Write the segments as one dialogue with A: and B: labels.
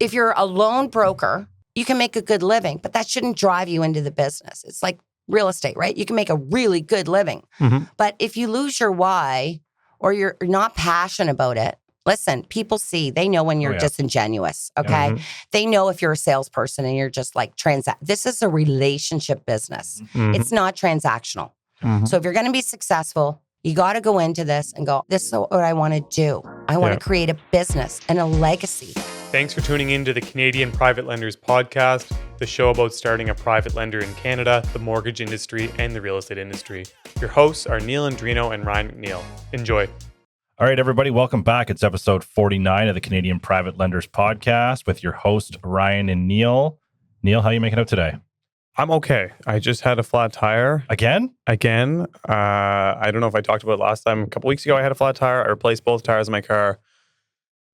A: if you're a lone broker, you can make a good living, but that shouldn't drive you into the business. It's like real estate, right? You can make a really good living. But if you lose your why or you're not passionate about it, listen, people see, they know when you're disingenuous, okay? They know if you're a salesperson and you're just like This is a relationship business. It's not transactional. So if you're going to be successful, you got to go into this and go, this is what I want to do. I want to create a business and a legacy.
B: Thanks for tuning in to the Canadian Private Lenders Podcast, the show about starting a private lender in Canada, the mortgage industry, and the real estate industry. Your hosts are Neil Andrino and Ryan McNeil. Enjoy.
C: All right, everybody, welcome back. It's episode 49 of the Canadian Private Lenders Podcast with your host, Ryan and Neil. Neil, how are you making out today?
B: I'm okay. I just had a flat tire.
C: Again?
B: I don't know if I talked about it last time. A couple weeks ago, I had a flat tire. I replaced both tires in my car.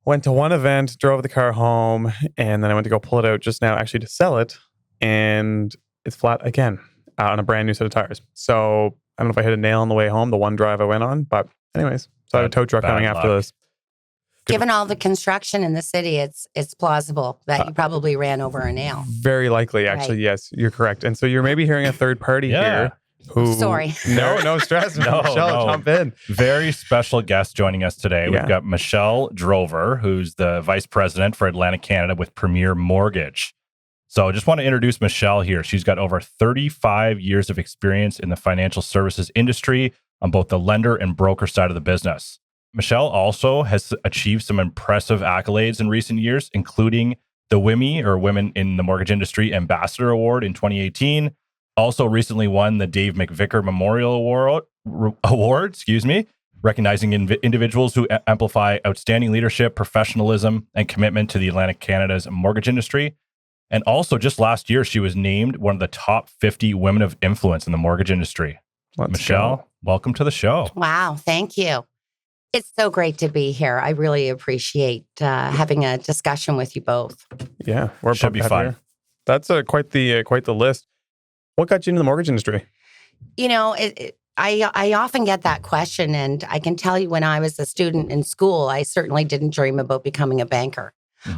B: Went to one event, drove the car home, and then I went to go pull it out just now, actually to sell it, and it's flat again on a brand new set of tires. So I don't know if I hit a nail on the way home, the one drive I went on, but anyways, so I have a tow truck coming after this.
A: Given all the construction in the city, it's plausible that you probably ran over a nail.
B: Very likely, actually, yes, you're correct. And so you're maybe hearing a third party here.
A: Sorry.
B: No stress. Michelle, jump in.
C: Very special guest joining us today. We've got Michelle Drover, who's the Vice President for Atlantic Canada with Premier Mortgage. So I just want to introduce Michelle here. She's got over 35 years of experience in the financial services industry on both the lender and broker side of the business. Michelle also has achieved some impressive accolades in recent years, including the WIMI, or Women in the Mortgage Industry Ambassador Award in 2018. Also recently won the Dave McVicker Memorial Award, recognizing individuals who amplify outstanding leadership, professionalism, and commitment to the Atlantic Canada's mortgage industry. And also just last year, she was named one of the top 50 women of influence in the mortgage industry. Michelle, welcome to the show.
A: Wow, thank you. It's so great to be here. I really appreciate having a discussion with you both.
B: Yeah, we're
C: should be fun.
B: Here. That's quite the list. What got you into the mortgage industry?
A: You know, I often get that question, and I can tell you when I was a student in school, I certainly didn't dream about becoming a banker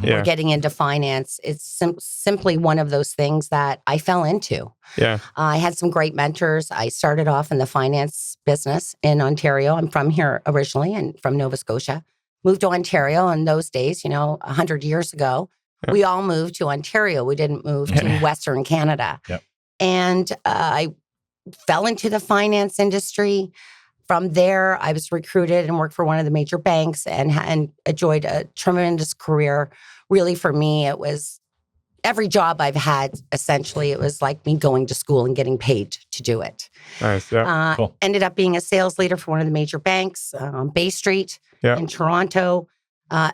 A: or getting into finance. It's simply one of those things that I fell into.
B: Yeah,
A: I had some great mentors. I started off in the finance business in Ontario. I'm from here originally and from Nova Scotia. Moved to Ontario in those days, 100 years ago. Yeah. We all moved to Ontario. We didn't move to Western Canada.
C: Yep.
A: And I fell into the finance industry. From there, I was recruited and worked for one of the major banks and enjoyed a tremendous career. Really, for me, it was every job I've had, essentially, it was like me going to school and getting paid to do it.
B: Nice, yeah.
C: Cool.
A: Ended up being a sales leader for one of the major banks on Bay Street in Toronto.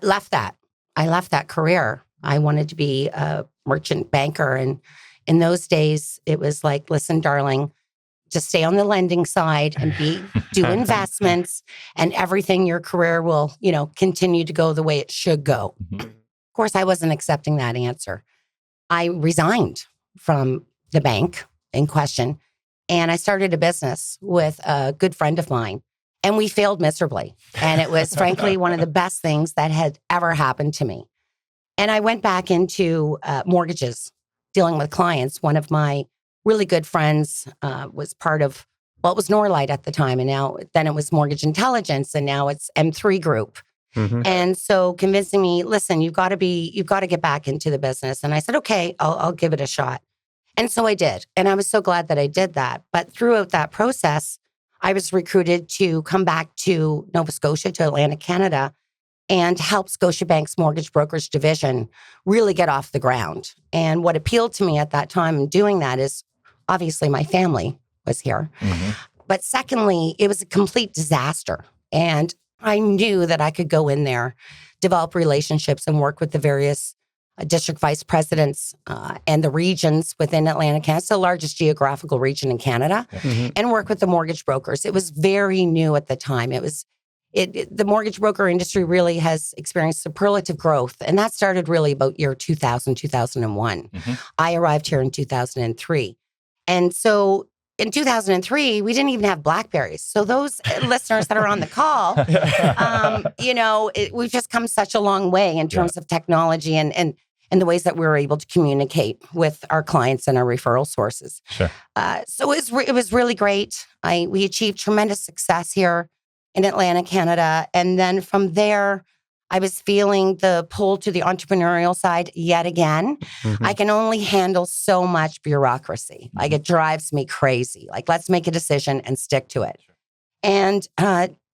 A: Left that. I left that career. I wanted to be a merchant banker. And in those days, it was like, listen, darling, just stay on the lending side and do investments, and everything, your career will, continue to go the way it should go. Of course, I wasn't accepting that answer. I resigned from the bank in question, and I started a business with a good friend of mine, and we failed miserably. And it was frankly one of the best things that had ever happened to me. And I went back into mortgages, dealing with clients. One of my really good friends was part of, it was Norlight at the time, and then it was Mortgage Intelligence, and now it's M3 Group. And so convincing me, listen, you've got to get back into the business. And I said, okay, I'll give it a shot. And so I did. And I was so glad that I did that. But throughout that process, I was recruited to come back to Nova Scotia, to Atlantic Canada, and help Scotiabank's mortgage brokerage division really get off the ground. And what appealed to me at that time in doing that is, obviously, my family was here. But secondly, it was a complete disaster. And I knew that I could go in there, develop relationships, and work with the various district vice presidents and the regions within Atlantic Canada. It's the largest geographical region in Canada, and work with the mortgage brokers. It was very new at the time. The mortgage broker industry really has experienced superlative growth. And that started really about year 2000, 2001. I arrived here in 2003. And so in 2003, we didn't even have BlackBerries. So those listeners that are on the call, we've just come such a long way in terms of technology. And and the ways that we were able to communicate with our clients and our referral sources.
C: Sure.
A: So it was really great. We achieved tremendous success here in Atlantic, Canada. And then from there, I was feeling the pull to the entrepreneurial side yet again. I can only handle so much bureaucracy. Like, it drives me crazy. Like, let's make a decision and stick to it. And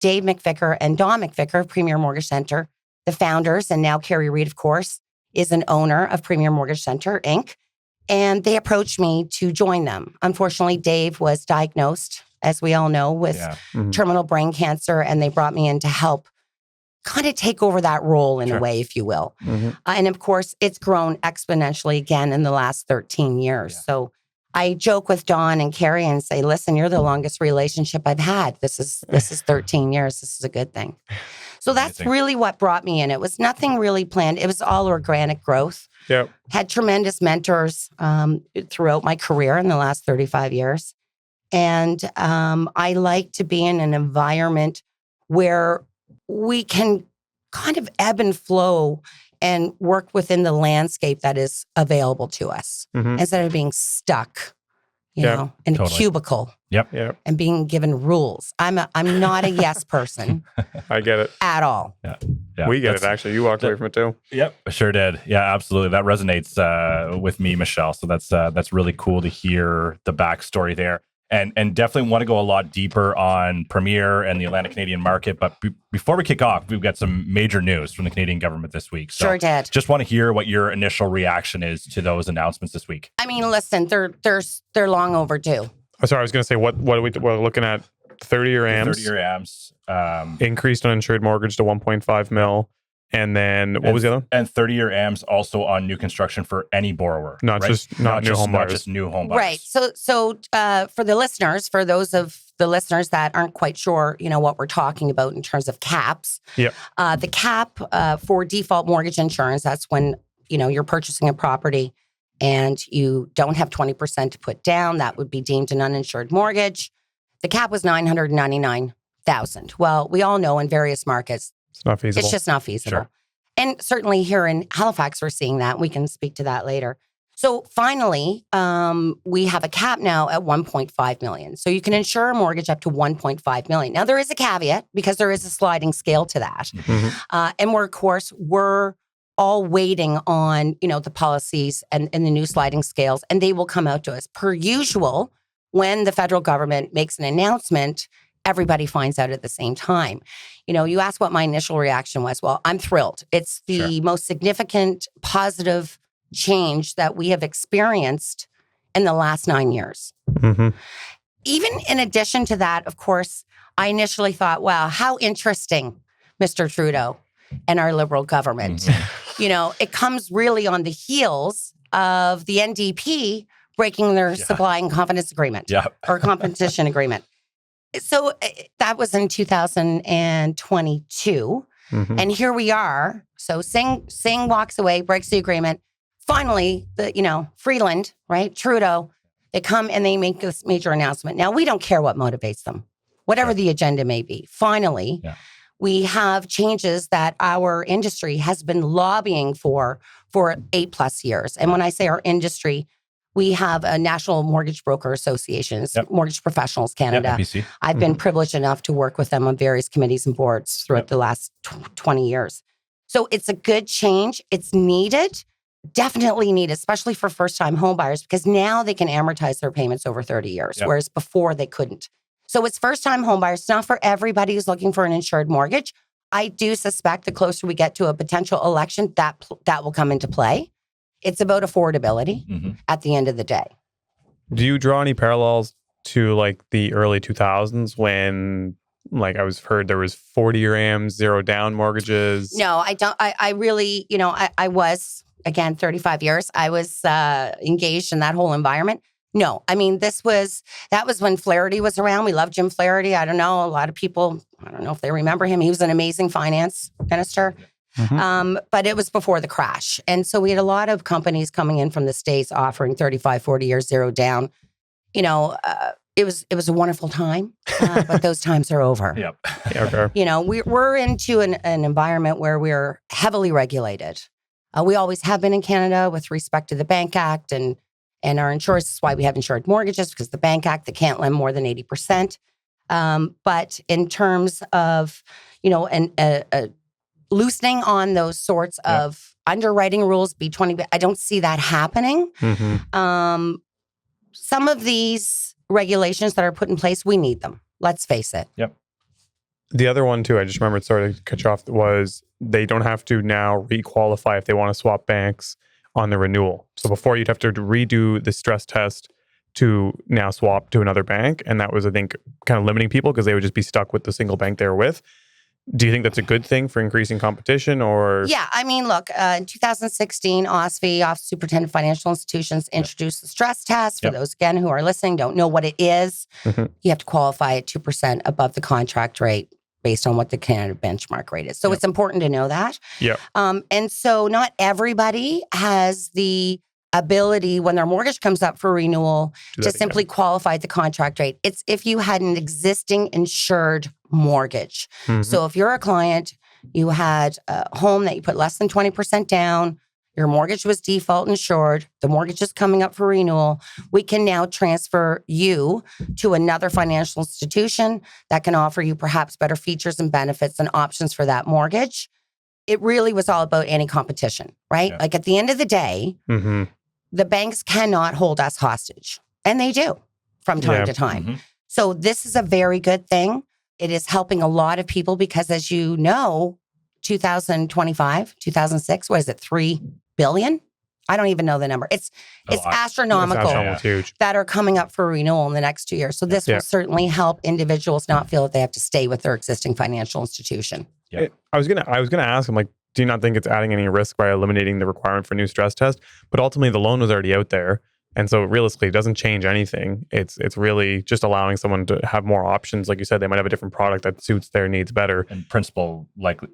A: Dave McVicker and Don McVicker of Premier Mortgage Center, the founders, and now Carrie Reed, of course, is an owner of Premier Mortgage Center, Inc. And they approached me to join them. Unfortunately, Dave was diagnosed, as we all know, with terminal brain cancer, and they brought me in to help kind of take over that role in a way, if you will. And of course, it's grown exponentially again in the last 13 years. So I joke with Dawn and Carrie and say, listen, you're the longest relationship I've had. This is 13 years. This is a good thing. So that's really what brought me in. It was nothing really planned. It was all organic growth.
B: Yep.
A: Had tremendous mentors throughout my career in the last 35 years. And I like to be in an environment where we can kind of ebb and flow and work within the landscape that is available to us instead of being stuck, you know, in a cubicle.
C: Yep.
A: And being given rules. I'm not a yes person.
B: I get it.
A: At all.
C: Yeah.
B: We get it, actually. You walked away from it too.
C: Yep. Sure did. Yeah, absolutely. That resonates with me, Michelle. So that's really cool to hear the backstory there. And definitely want to go a lot deeper on Premier and the Atlantic Canadian market. But before we kick off, we've got some major news from the Canadian government this week. So
A: sure did.
C: Just want to hear what your initial reaction is to those announcements this week.
A: I mean, listen, they're long overdue.
B: Oh, sorry, I was going to say, what are we're looking at 30-year AMs.
C: 30-year AMs.
B: Increased uninsured mortgage to 1.5 mil. And then what was the other one?
C: And 30-year AMs also on new construction for any borrower.
B: Not just new home buyers.
C: Not just new home buyers.
A: Right. So for the listeners, for those of the listeners that aren't quite sure, you know, what we're talking about in terms of caps.
B: Yep.
A: The cap for default mortgage insurance, that's when, you know, you're purchasing a property and you don't have 20% to put down. That would be deemed an uninsured mortgage. The cap was $999,000. Well, we all know in various markets,
B: it's not feasible.
A: It's just not feasible.
C: Sure.
A: And certainly here in Halifax, we're seeing that. We can speak to that later. So finally, we have a cap now at 1.5 million. So you can insure a mortgage up to 1.5 million. Now, there is a caveat because there is a sliding scale to that. And we're all waiting on, you know, the policies and the new sliding scales, and they will come out to us. Per usual, when the federal government makes an announcement, everybody finds out at the same time. You know, you asked what my initial reaction was. Well, I'm thrilled. It's the most significant positive change that we have experienced in the last 9 years. Even in addition to that, of course, I initially thought, wow, how interesting, Mr. Trudeau and our Liberal government. You know, it comes really on the heels of the NDP breaking their supply and confidence agreement or competition agreement. So that was in 2022. And here we are. So Singh walks away, breaks the agreement. Finally, Freeland, right? Trudeau, they come and they make this major announcement. Now, we don't care what motivates them, whatever the agenda may be. Finally, we have changes that our industry has been lobbying for 8+ years. And when I say our industry, we have a National Mortgage Broker Association, Mortgage Professionals Canada. I've been privileged enough to work with them on various committees and boards throughout the last 20 years. So it's a good change. It's needed, definitely needed, especially for first-time homebuyers, because now they can amortize their payments over 30 years, whereas before they couldn't. So it's first-time homebuyers. It's not for everybody who's looking for an insured mortgage. I do suspect the closer we get to a potential election, that will come into play. It's about affordability at the end of the day.
B: Do you draw any parallels to like the early 2000s when, like, I heard there was 40-year AMs, zero down mortgages?
A: No, I don't. I really, I was, again, 35 years. I was engaged in that whole environment. No, I mean, that was when Flaherty was around. We loved Jim Flaherty. I don't know. A lot of people, I don't know if they remember him. He was an amazing finance minister. But it was before the crash. And so we had a lot of companies coming in from the States offering 35, 40 years, zero down. It was a wonderful time, but those times are over.
B: Okay.
A: We're into an environment where we're heavily regulated. We always have been in Canada with respect to the Bank Act and our insurance. This is why we have insured mortgages, because the Bank Act, they can't lend more than 80%. But in terms of, a loosening on those sorts of underwriting rules, B20, I don't see that happening. Some of these regulations that are put in place, we need them. Let's face it.
B: Yep. The other one too, I just remembered, sorry to cut you off, was they don't have to now requalify if they want to swap banks on the renewal. So before you'd have to redo the stress test to now swap to another bank. And that was, I think, kind of limiting people because they would just be stuck with the single bank they were with. Do you think that's a good thing for increasing competition or?
A: Yeah. I mean, look, in 2016, OSFI, Office of Superintendent of Financial Institutions, introduced the stress test. For those, again, who are listening, don't know what it is. You have to qualify at 2% above the contract rate based on what the Canada benchmark rate is. So it's important to know that.
B: Yeah.
A: And so not everybody has the ability when their mortgage comes up for renewal to simply qualify the contract rate. It's if you had an existing insured mortgage. So if you're a client, you had a home that you put less than 20% down, your mortgage was default insured, the mortgage is coming up for renewal, we can now transfer you to another financial institution that can offer you perhaps better features and benefits and options for that mortgage. It really was all about anti-competition, right?
B: Yeah.
A: Like at the end of the day, the banks cannot hold us hostage. And they do from time to time. So this is a very good thing. It is helping a lot of people because, as you know, 2025, 2006, what is it, 3 billion? I don't even know the number. It's astronomical that are coming up for renewal in the next 2 years. So this will certainly help individuals not feel that they have to stay with their existing financial institution.
B: Yeah. I was gonna ask him, like, do you not think it's adding any risk by eliminating the requirement for new stress test? But ultimately, the loan was already out there. And so realistically, it doesn't change anything. It's really just allowing someone to have more options. Like you said, they might have a different product that suits their needs better.
C: And principal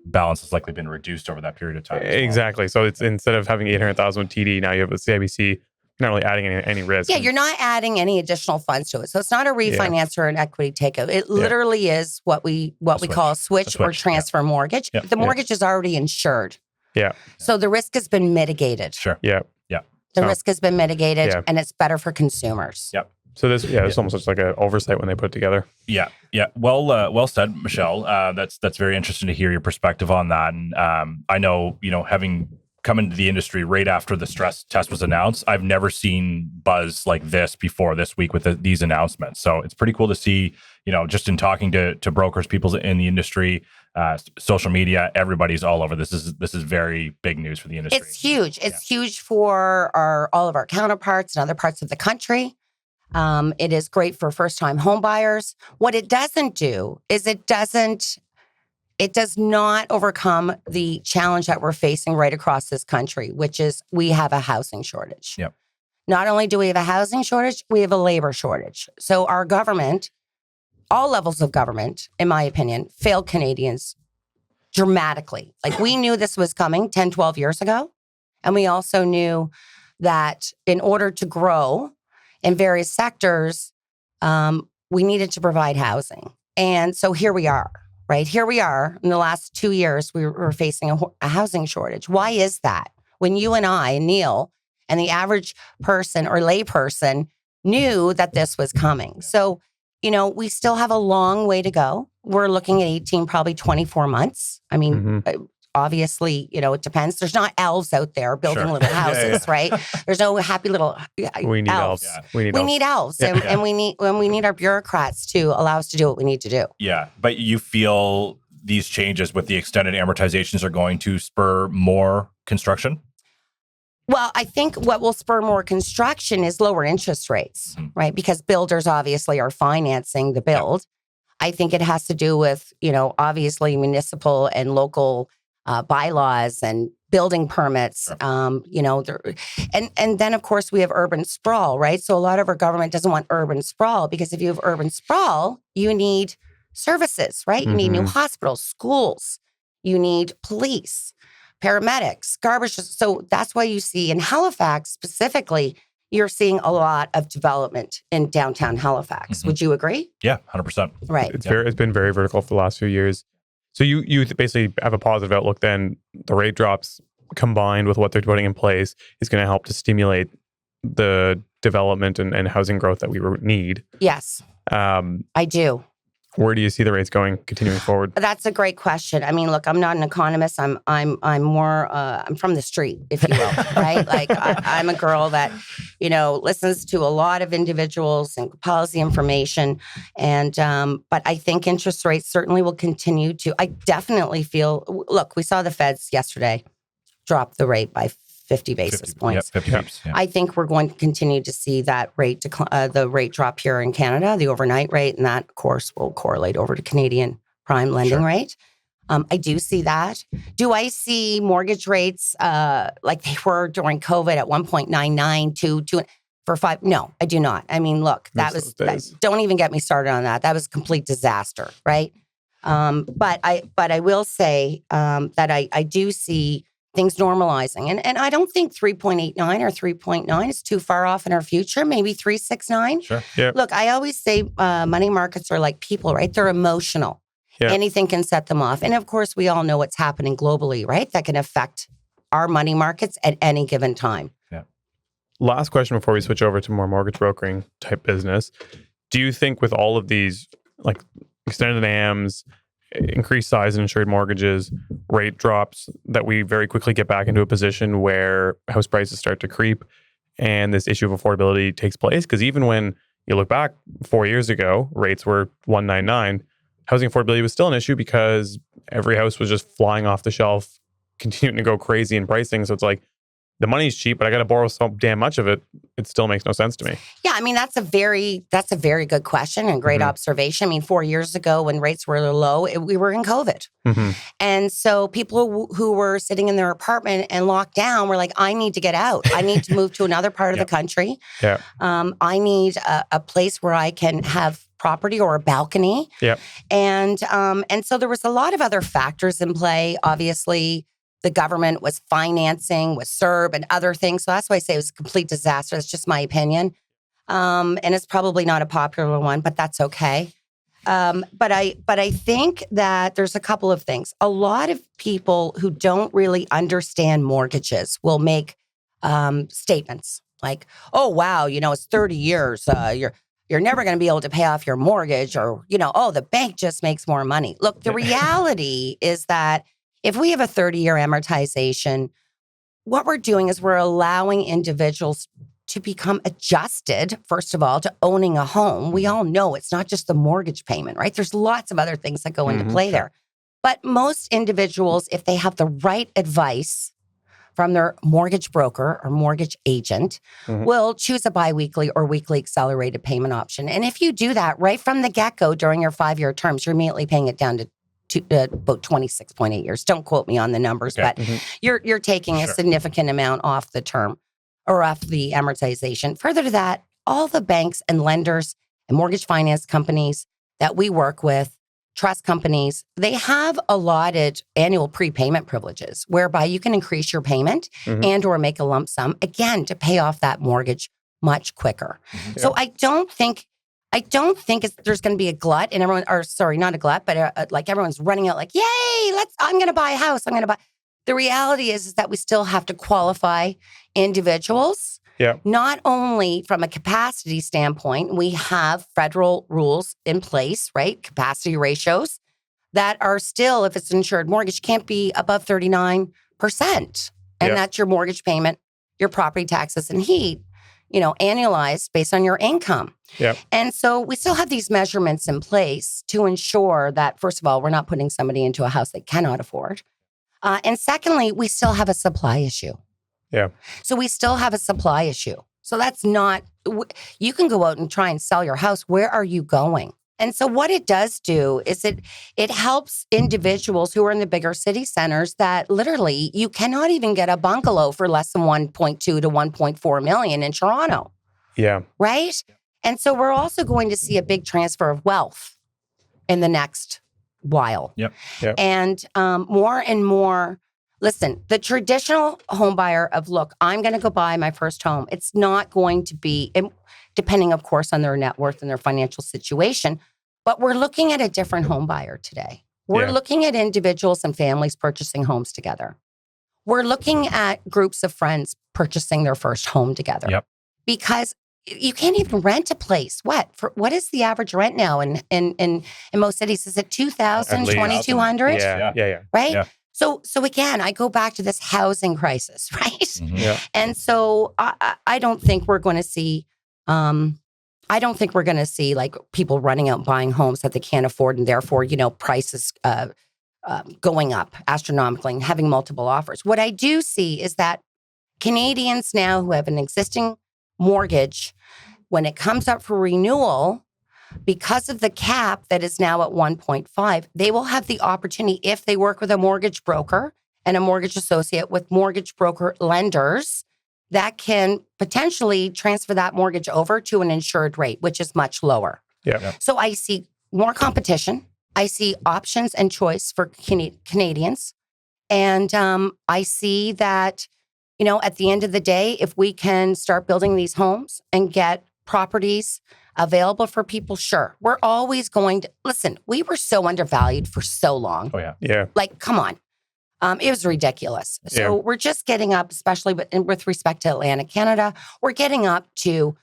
C: balance has likely been reduced over that period of time.
B: Exactly. So it's instead of having 800,000 with TD, now you have a CIBC. Not really adding any risk.
A: Yeah, you're not adding any additional funds to it. So it's not a refinance or an equity takeout. It literally is what we call a switch or transfer mortgage. The mortgage is already insured.
B: Yeah.
A: So the risk has been mitigated.
C: Sure.
B: Yeah.
A: The risk has been mitigated and it's better for consumers.
C: Yep.
B: So this, it's almost just like an oversight when they put it together.
C: Yeah. Well said, Michelle. That's very interesting to hear your perspective on that. And I know, having come into the industry right after the stress test was announced, I've never seen buzz like this before this week with these announcements. So it's pretty cool to see, just in talking to brokers, people in the industry, social media, everybody's all over. This is very big news for the industry.
A: It's huge. It's huge for all of our counterparts in other parts of the country. It is great for first-time home buyers. What it doesn't do is it does not overcome the challenge that we're facing right across this country, which is we have a housing shortage.
C: Yep.
A: Not only do we have a housing shortage, we have a labor shortage. So our government, all levels of government, in my opinion, failed Canadians dramatically. Like we knew this was coming 10, 12 years ago. And we also knew that in order to grow in various sectors, we needed to provide housing. And so here we are. Right? Here we are. In the last 2 years, we were facing a housing shortage. Why is that? When you and I, Neil, and the average person or lay person knew that this was coming. So, we still have a long way to go. We're looking at 18, probably 24 months. I mean, obviously, it depends. There's not elves out there building little houses, right? There's no happy little
B: we need elves.
A: We need elves. And we need our bureaucrats to allow us to do what we need to do.
C: Yeah. But you feel these changes with the extended amortizations are going to spur more construction?
A: Well, I think what will spur more construction is lower interest rates, right? Because builders obviously are financing the build. I think it has to do with, obviously municipal and local bylaws and building permits, and then of course we have urban sprawl, right? So a lot of our government doesn't want urban sprawl because if you have urban sprawl, you need services, right? You need new hospitals, schools, you need police, paramedics, garbage. So that's why you see in Halifax specifically, you're seeing a lot of development in downtown Halifax. Would you agree?
C: Yeah, 100%.
A: Right.
B: It's been very vertical for the last few years. So you basically have a positive outlook then. The rate drops combined with what they're putting in place is going to help to stimulate the development and housing growth that we need.
A: Yes, I do.
B: Where do you see the rates going continuing forward?
A: That's a great question. I mean, look, I'm not an economist. I'm more. I'm from the street, if you will, right? Like I'm a girl that, listens to a lot of individuals and compiles the information. And but I think interest rates certainly will continue to. I definitely feel. Look, we saw the Feds yesterday drop the rate by 50 basis points.
C: 50 pips. Yeah.
A: I think we're going to continue to see that rate the rate drop here in Canada, the overnight rate, and that, of course, will correlate over to Canadian prime lending rate. I do see that. Do I see mortgage rates like they were during COVID at 1.99 to for 5? No, I do not. I mean, look, don't even get me started on that. That was a complete disaster, right? But I will say that I do see things normalizing. And I don't think 3.89 or 3.9 is too far off in our future, maybe 3.69.
B: Sure. Yep.
A: Look, I always say money markets are like people, right? They're emotional. Yep. Anything can set them off. And of course, we all know what's happening globally, right? That can affect our money markets at any given time.
C: Yeah.
B: Last question before we switch over to more mortgage brokering type business. Do you think with all of these like extended AMs, increased size in insured mortgages, rate drops, that we very quickly get back into a position where house prices start to creep and this issue of affordability takes place? Because even when you look back 4 years ago, rates were 199. Housing affordability was still an issue because every house was just flying off the shelf, continuing to go crazy in pricing. So it's like, the money's cheap, but I got to borrow so damn much of it. It still makes no sense to me.
A: Yeah, I mean, that's a very good question and great observation. I mean, 4 years ago when rates were low, we were in COVID. And so people who were sitting in their apartment and locked down were like, I need to get out. I need to move to another part of the country.
B: Yeah.
A: I need a place where I can have property or a balcony.
B: Yeah.
A: And so there was a lot of other factors in play. Obviously, the government was financing with CERB and other things. So that's why I say it was a complete disaster. That's just my opinion. And it's probably not a popular one, but that's okay. But I think that there's a couple of things. A lot of people who don't really understand mortgages will make statements like, oh, wow, it's 30 years. You're never going to be able to pay off your mortgage, or, oh, the bank just makes more money. Look, the reality is that if we have a 30-year amortization, what we're doing is we're allowing individuals to become adjusted, first of all, to owning a home. We all know it's not just the mortgage payment, right? There's lots of other things that go into play there. But most individuals, if they have the right advice from their mortgage broker or mortgage agent, will choose a biweekly or weekly accelerated payment option. And if you do that right from the get-go during your 5-year terms, you're immediately paying it down to about 26.8 years. Don't quote me on the numbers, but you're taking a significant amount off the term or off the amortization. Further to that, all the banks and lenders and mortgage finance companies that we work with, trust companies, they have allotted annual prepayment privileges whereby you can increase your payment and or make a lump sum, again, to pay off that mortgage much quicker. So I don't think there's going to be a glut and everyone, or sorry, not a glut, but like everyone's running out like, yay, I'm going to buy a house. The reality is that we still have to qualify individuals.
B: Yeah.
A: Not only from a capacity standpoint, we have federal rules in place, right? Capacity ratios that are still, if it's an insured mortgage, can't be above 39%. And that's your mortgage payment, your property taxes and heat, annualized based on your income.
B: Yeah.
A: And so we still have these measurements in place to ensure that, first of all, we're not putting somebody into a house they cannot afford. And secondly, we still have a supply issue.
B: Yeah.
A: So we still have a supply issue. So that's not, you can go out and try and sell your house. Where are you going? And so what it does do is it helps individuals who are in the bigger city centers that literally you cannot even get a bungalow for less than 1.2 to 1.4 million in Toronto.
B: Yeah.
A: Right? And so we're also going to see a big transfer of wealth in the next while.
C: Yep.
A: And more and more, listen, the traditional home buyer of, look, I'm going to go buy my first home. It's not going to be, depending, of course, on their net worth and their financial situation, but we're looking at a different home buyer today. We're looking at individuals and families purchasing homes together. we're looking at groups of friends purchasing their first home together.
C: Yep.
A: Because you can't even rent a place. What is the average rent now in most cities? Is it 2,000, 2,200?
B: Yeah.
A: Right?
C: Yeah.
A: So again, I go back to this housing crisis, right?
C: Mm-hmm.
B: Yeah.
A: And so I don't think we're going to see like people running out and buying homes that they can't afford, and therefore, prices going up astronomically and having multiple offers. What I do see is that Canadians now who have an existing mortgage, when it comes up for renewal, because of the cap that is now at 1.5, they will have the opportunity, if they work with a mortgage broker and a mortgage associate with mortgage broker lenders, that can potentially transfer that mortgage over to an insured rate, which is much lower.
B: Yeah.
A: So I see more competition. I see options and choice for Canadians. And I see that, at the end of the day, if we can start building these homes and get properties available for people, sure. We're always going to, listen, we were so undervalued for so long.
C: Oh, yeah.
B: Yeah.
A: Like, come on. It was ridiculous. So we're just getting up, especially with respect to Atlantic Canada, we're getting up to,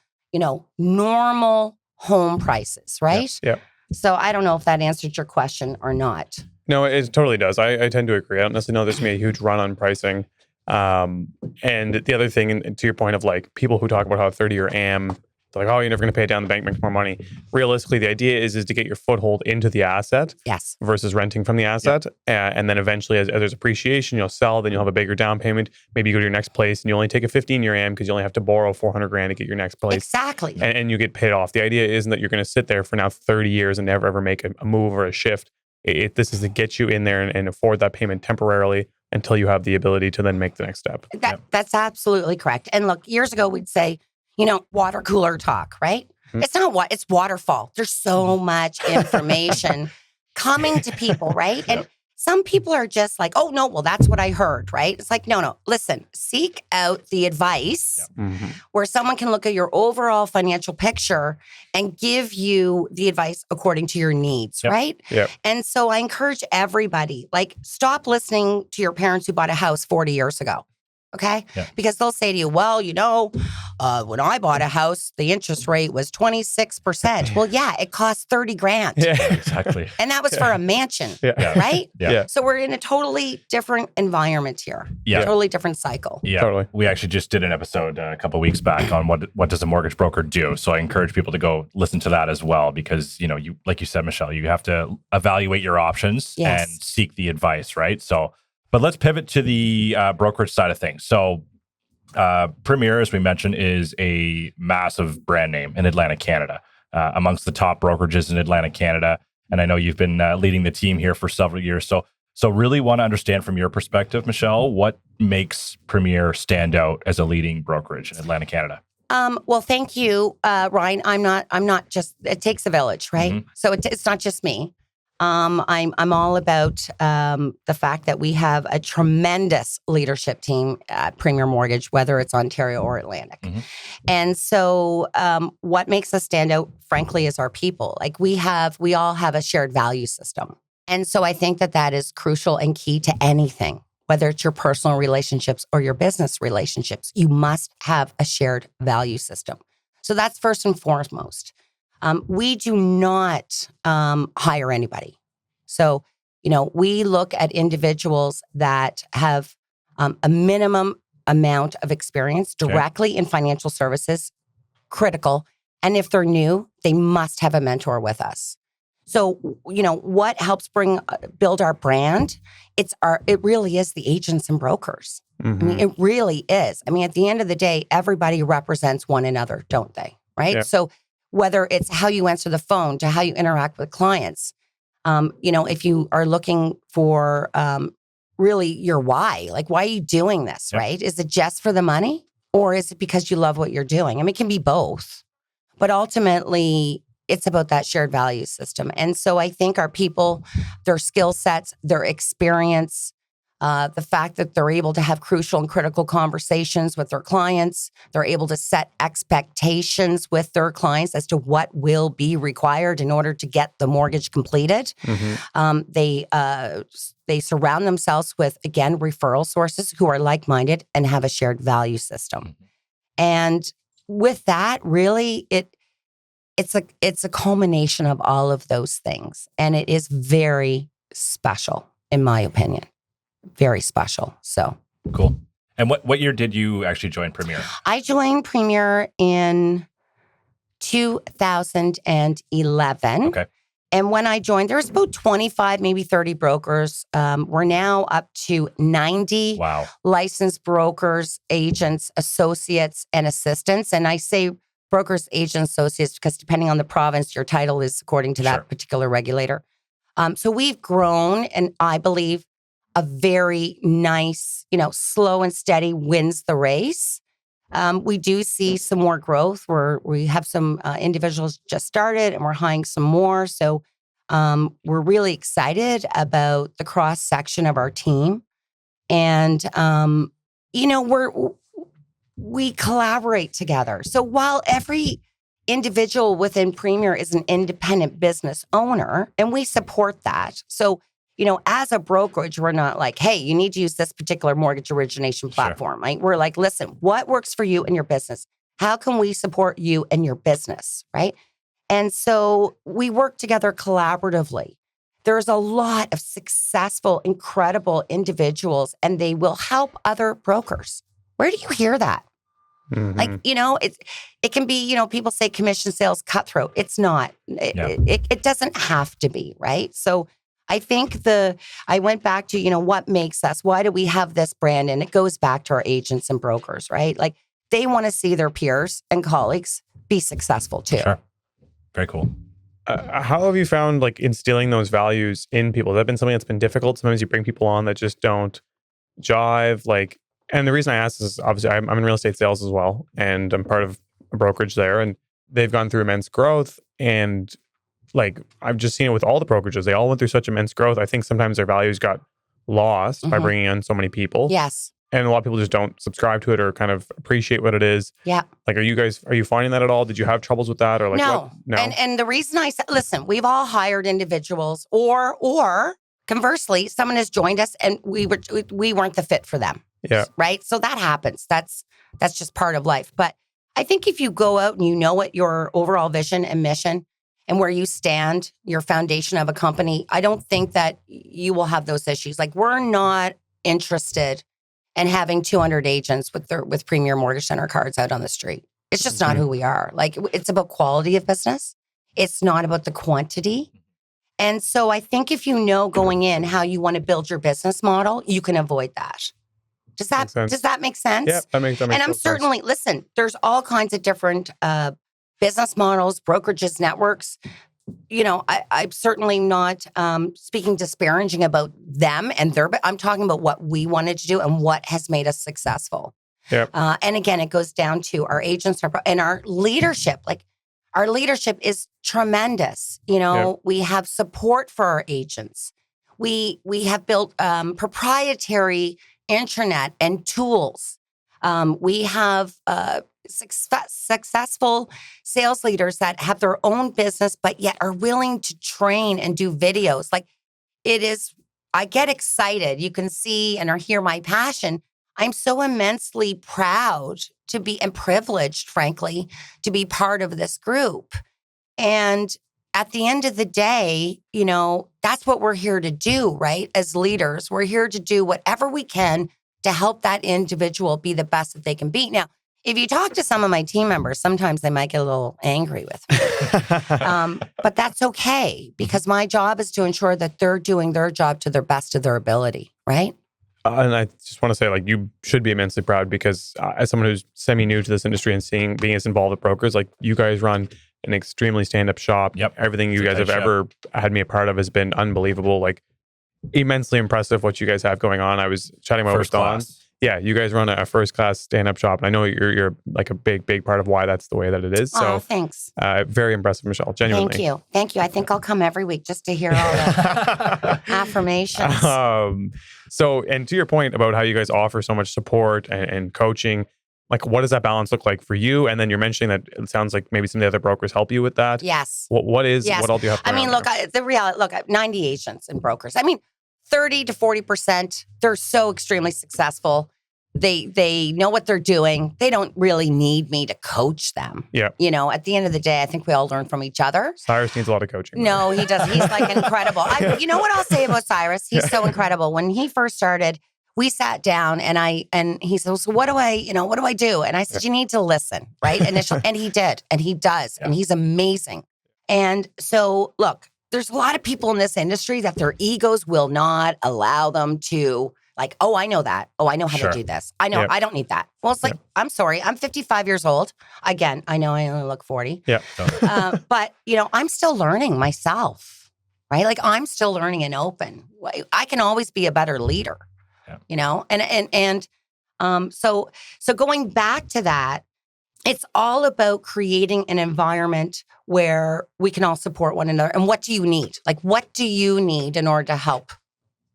A: normal home prices, right?
B: Yeah.
A: So I don't know if that answered your question or not.
B: No, it totally does. I tend to agree. I don't necessarily know there's going to be a huge run on pricing. And the other thing, and to your point of like people who talk about how a 30-year AM, they're like, oh, you're never going to pay it down, the bank makes more money. Realistically, the idea is to get your foothold into the asset versus renting from the asset. And then eventually, as there's appreciation, you'll sell, then you'll have a bigger down payment. Maybe you go to your next place and you only take a 15-year AM because you only have to borrow $400,000 to get your next place.
A: Exactly.
B: And you get paid off. The idea isn't that you're going to sit there for now 30 years and never ever make a move or a shift. This is to get you in there and afford that payment temporarily until you have the ability to then make the next step.
A: That's absolutely correct. And look, years ago, we'd say, water cooler talk, right? Mm-hmm. It's not it's waterfall. There's so much information coming to people, right? And some people are just like, oh, no, well, that's what I heard, right? It's like, no, listen, seek out the advice where someone can look at your overall financial picture and give you the advice according to your needs, right?
B: Yep.
A: And so I encourage everybody, like, stop listening to your parents who bought a house 40 years ago. Okay. Yeah. Because they'll say to you, well, when I bought a house, the interest rate was 26%. Well, yeah, it cost $30,000.
C: Yeah, exactly.
A: And that was for a mansion, right?
C: Yeah.
A: So we're in a totally different environment here.
C: Yeah.
A: Totally different cycle.
C: Yeah. Totally. We actually just did an episode a couple of weeks back on what does a mortgage broker do. So I encourage people to go listen to that as well, because, you like you said, Michelle, you have to evaluate your options and seek the advice, right? So, but let's pivot to the brokerage side of things. So Premier, as we mentioned, is a massive brand name in Atlantic Canada, amongst the top brokerages in Atlantic Canada. And I know you've been leading the team here for several years. So really want to understand from your perspective, Michelle, what makes Premier stand out as a leading brokerage in Atlantic Canada?
A: Well, thank you, Ryan. I'm not just, it takes a village, right? Mm-hmm. So it's not just me. I'm all about the fact that we have a tremendous leadership team at Premier Mortgage, whether it's Ontario or Atlantic. Mm-hmm. And so what makes us stand out, frankly, is our people. Like we all have a shared value system. And so I think that is crucial and key to anything, whether it's your personal relationships or your business relationships. You must have a shared value system. So that's first and foremost. We do not hire anybody. So, we look at individuals that have a minimum amount of experience directly in financial services, critical. And if they're new, they must have a mentor with us. So, what helps build our brand? It really is the agents and brokers. Mm-hmm. I mean, it really is. I mean, at the end of the day, everybody represents one another, don't they? Right? Yeah. So whether it's how you answer the phone to how you interact with clients, if you are looking for really your why, like, why are you doing this, right? Is it just for the money, or is it because you love what you're doing? I mean, it can be both, but ultimately it's about that shared value system. And so I think our people, their skill sets, their experience, The fact that they're able to have crucial and critical conversations with their clients. They're able to set expectations with their clients as to what will be required in order to get the mortgage completed. They surround themselves with, again, referral sources who are like-minded and have a shared value system. And with that, really, it's a culmination of all of those things. And it is very special, in my opinion. Very special. So
C: cool. And what year did you actually join Premier?
A: I joined Premier in 2011.
C: Okay.
A: And when I joined, there was about 25, maybe 30 brokers. We're now up to 90 licensed brokers, agents, associates, and assistants. And I say brokers, agents, associates, because depending on the province, your title is according to that particular regulator. So we've grown, and I believe a very nice, slow and steady wins the race. We do see some more growth where we have some individuals just started and we're hiring some more. So we're really excited about the cross section of our team. And, we collaborate together. So while every individual within Premier is an independent business owner, and we support that. So, as a brokerage, we're not like, hey, you need to use this particular mortgage origination platform. Right? We're like, listen, what works for you and your business? How can we support you and your business? Right. And so we work together collaboratively. There's a lot of successful, incredible individuals, and they will help other brokers. Where do you hear that? Like, it can be, people say commission sales cutthroat. It's not. It doesn't have to be, right? So I think I went back to, what makes us, why do we have this brand? And it goes back to our agents and brokers, right? Like they want to see their peers and colleagues be successful too.
C: Sure. Very cool.
B: How have you found instilling those values in people? Has that been something that's been difficult? Sometimes you bring people on that just don't jive. And the reason I ask is obviously I'm in real estate sales as well, and I'm part of a brokerage there, and they've gone through immense growth. And I've just seen it with all the brokerages. They all went through such immense growth. I think sometimes their values got lost by bringing in so many people.
A: Yes.
B: And a lot of people just don't subscribe to it or kind of appreciate what it is.
A: Yeah.
B: Are you finding that at all? Did you have troubles with that? Or
A: no.
B: No.
A: And the reason I said, listen, we've all hired individuals or conversely, someone has joined us and we weren't the fit for them.
B: Yeah.
A: Right. So that happens. That's just part of life. But I think if you go out and you know what your overall vision and mission and where you stand, your foundation of a company, I don't think that you will have those issues. We're not interested in having 200 agents with Premier Mortgage Center cards out on the street. It's just not who we are. It's about quality of business. It's not about the quantity. And so I think if you know going in how you want to build your business model, you can avoid that. Does that make sense?
B: Yeah, that makes sense.
A: And I'm certainly, listen, there's all kinds of different business models, brokerages, networks. I'm certainly not speaking disparaging about them and but I'm talking about what we wanted to do and what has made us successful.
B: Yep.
A: And again, it goes down to our agents and our leadership. Our leadership is tremendous. We have support for our agents. We have built proprietary intranet and tools. We have successful sales leaders that have their own business, but yet are willing to train and do videos. I get excited. You can see and hear my passion. I'm so immensely proud to be and privileged, frankly, to be part of this group. And at the end of the day, that's what we're here to do, right? As leaders, we're here to do whatever we can to help that individual be the best that they can be. Now, if you talk to some of my team members, sometimes they might get a little angry with me. But that's okay, because my job is to ensure that they're doing their job to their best of their ability, right?
B: And I just want to say, you should be immensely proud, because as someone who's semi-new to this industry and being as involved with brokers, you guys run an extremely stand-up shop.
C: Yep.
B: Everything you guys have ever had me a part of has been unbelievable. Immensely impressive what you guys have going on. I was chatting about with Dawn, yeah, you guys run a first class stand up shop. And I know you're like a big part of why that's the way that it is. So
A: thanks.
B: Very impressive, Michelle. Genuinely.
A: Thank you. I think I'll come every week just to hear all the affirmations.
B: So, and to your point about how you guys offer so much support and coaching, like what does that balance look like for you? And then you're mentioning that it sounds like maybe some of the other brokers help you with that.
A: Yes.
B: What all do you have?
A: I mean, look, the reality, 90 agents and brokers. I mean, 30 to 40%, they're so extremely successful. They know what they're doing. They don't really need me to coach them.
B: Yeah.
A: At the end of the day, I think we all learn from each other.
B: Cyrus needs a lot of coaching.
A: No, he doesn't. He's like incredible. You know what I'll say about Cyrus? He's so incredible. When he first started, we sat down and he said, so what do I do? And I said, you need to listen, right? Initially. And he did, and he does, and he's amazing. And so look, there's a lot of people in this industry that their egos will not allow them to like, oh, I know that. Oh, I know how to do this. I know, I don't need that. Well, it's like, I'm sorry, I'm 55 years old. Again, I know I only look 40.
B: Yeah.
A: But, I'm still learning myself, right? Like I'm still learning and open. I can always be a better leader. So going back to that, it's all about creating an environment where we can all support one another. And what do you need? Like, what do you need in order to help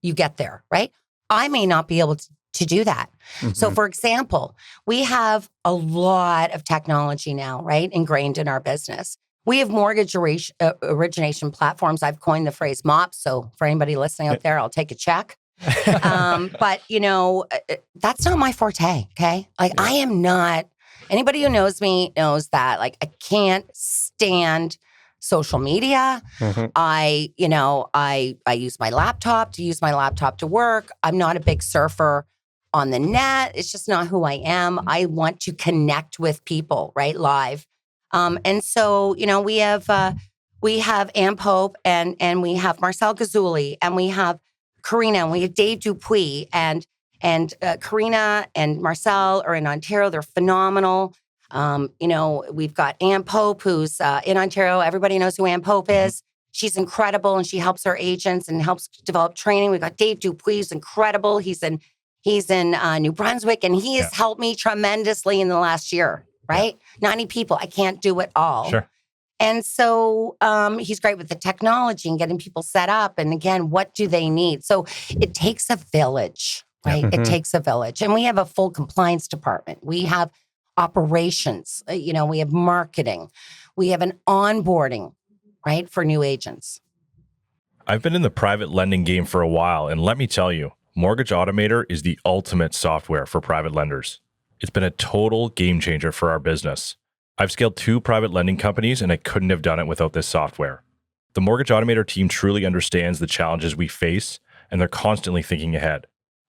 A: you get there, right? I may not be able to do that. Mm-hmm. So for example, we have a lot of technology now, right? Ingrained in our business. We have mortgage origination platforms. I've coined the phrase MOPS. So for anybody listening out there, I'll take a check. But that's not my forte. Okay. Like I am not, anybody who knows me knows that like, I can't stand social media. Mm-hmm. I use my laptop to work. I'm not a big surfer on the net. It's just not who I am. I want to connect with people, right? Live. And so, we have Ann Pope and we have Marcel Gazzulli and we have Karina and we have Dave Dupuis and Karina and Marcel are in Ontario. They're phenomenal. We've got Ann Pope, who's in Ontario. Everybody knows who Ann Pope is. She's incredible, and she helps our agents and helps develop training. We've got Dave Dupuis, who's incredible. He's in New Brunswick, and he has helped me tremendously in the last year, right? 90 people. I can't do it all.
C: Sure.
A: And so he's great with the technology and getting people set up. And again, what do they need? So it takes a village, right? Mm-hmm. It takes a village. And we have a full compliance department. We have operations, we have marketing, we have an onboarding, right, for new agents.
C: I've been in the private lending game for a while, and let me tell you, Mortgage Automator is the ultimate software for private lenders. It's been a total game changer for our business. I've scaled 2 private lending companies, and I couldn't have done it without this software. The Mortgage Automator team truly understands the challenges we face, and they're constantly thinking ahead.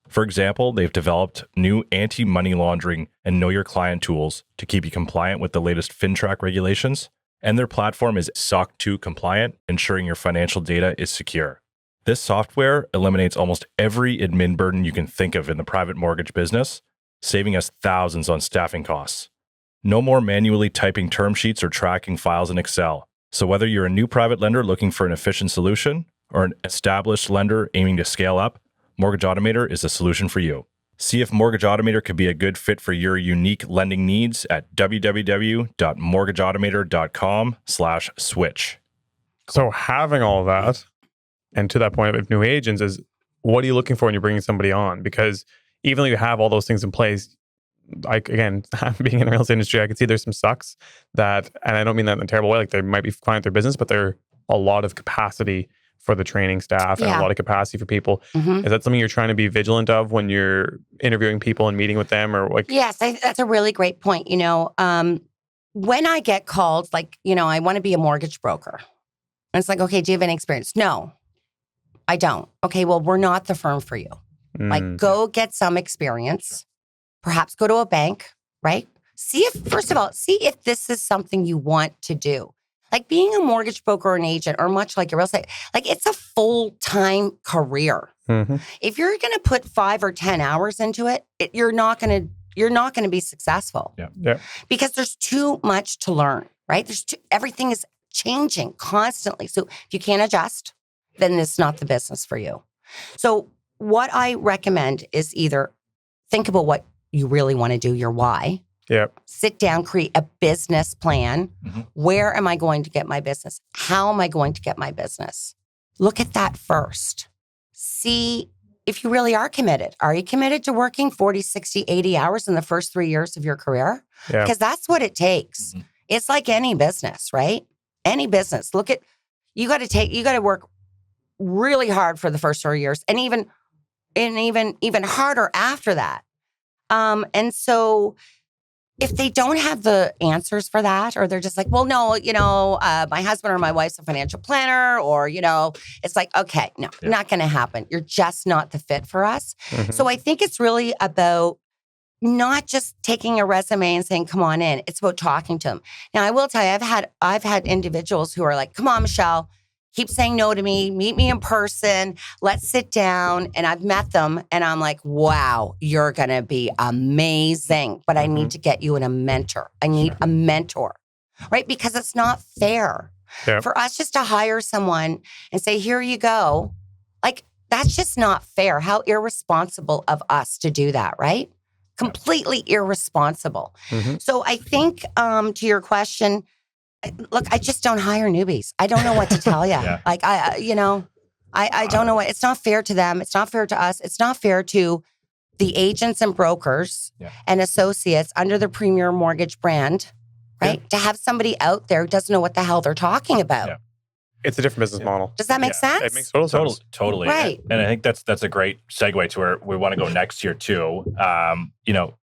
C: For example, they've developed new anti-money laundering and know your client tools to keep you compliant with the latest FinTrack regulations, and their platform is SOC 2 compliant, ensuring your financial data is secure. This software eliminates almost every admin burden you can think of in the private mortgage business, saving us thousands on staffing costs. No more manually typing term sheets or tracking files in Excel. So whether you're a new private lender looking for an efficient solution or an established lender aiming to scale up, Mortgage Automator is the solution for you. See if Mortgage Automator could be a good fit for your unique lending needs at www.mortgageautomator.com/switch.
B: So having all that, and to that point of new agents, is what are you looking for when you're bringing somebody on? Because even though you have all those things in place, like again, being in the real estate industry, I can see there's some sucks that, and I don't mean that in a terrible way, like they might be fine with their business, but they're a lot of capacity for the training staff and a lot of capacity for people. Mm-hmm. Is that something you're trying to be vigilant of when you're interviewing people and meeting with them, or like?
A: Yes, that's a really great point. When I get called, like, I want to be a mortgage broker. And it's like, okay, do you have any experience? No, I don't. Okay, well, we're not the firm for you. Like, go get some experience. Perhaps go to a bank, right? First of all, see if this is something you want to do. Like being a mortgage broker or an agent, or much like a real estate, like it's a full-time career. Mm-hmm. If you're going to put 5 or 10 hours into it, you're not going to be successful.
B: Yeah.
A: Because there's too much to learn, right? Everything is changing constantly. So if you can't adjust, then it's not the business for you. So what I recommend is either think about what you really want to do, your why.
B: Yep.
A: Sit down, create a business plan. Where am I going to get my business? How am I going to get my business? Look at that first. See if you really are committed. Are you committed to working 40, 60, 80 hours in the first 3 years of your career?
B: Yeah.
A: Because that's what it takes. It's like any business, right? Any business. You got to work really hard for the first 3 years and even harder after that. And so if they don't have the answers for that, or they're just like, well, no, my husband or my wife's a financial planner, or, it's like, okay, no, not going to happen. You're just not the fit for us. So I think it's really about not just taking a resume and saying, come on in. It's about talking to them. Now, I will tell you, I've had individuals who are like, come on, Michelle, keep saying no to me, meet me in person, let's sit down. And I've met them and I'm like, wow, you're going to be amazing. But I need to get you in a mentor. I need a mentor, right? Because it's not fair for us just to hire someone and say, here you go. Like, that's just not fair. How irresponsible of us to do that, right? Completely irresponsible. So I think to your question, look, I just don't hire newbies. I don't know what to tell you. Like, I don't know what, it's not fair to them. It's not fair to us. It's not fair to the agents and brokers and associates under the Premier Mortgage brand, right? To have somebody out there who doesn't know what the hell they're talking about.
B: It's a different business model.
A: Does that make sense?
B: It makes total sense.
C: Totally.
A: Right.
C: And I think that's a great segue to where we want to go next here too.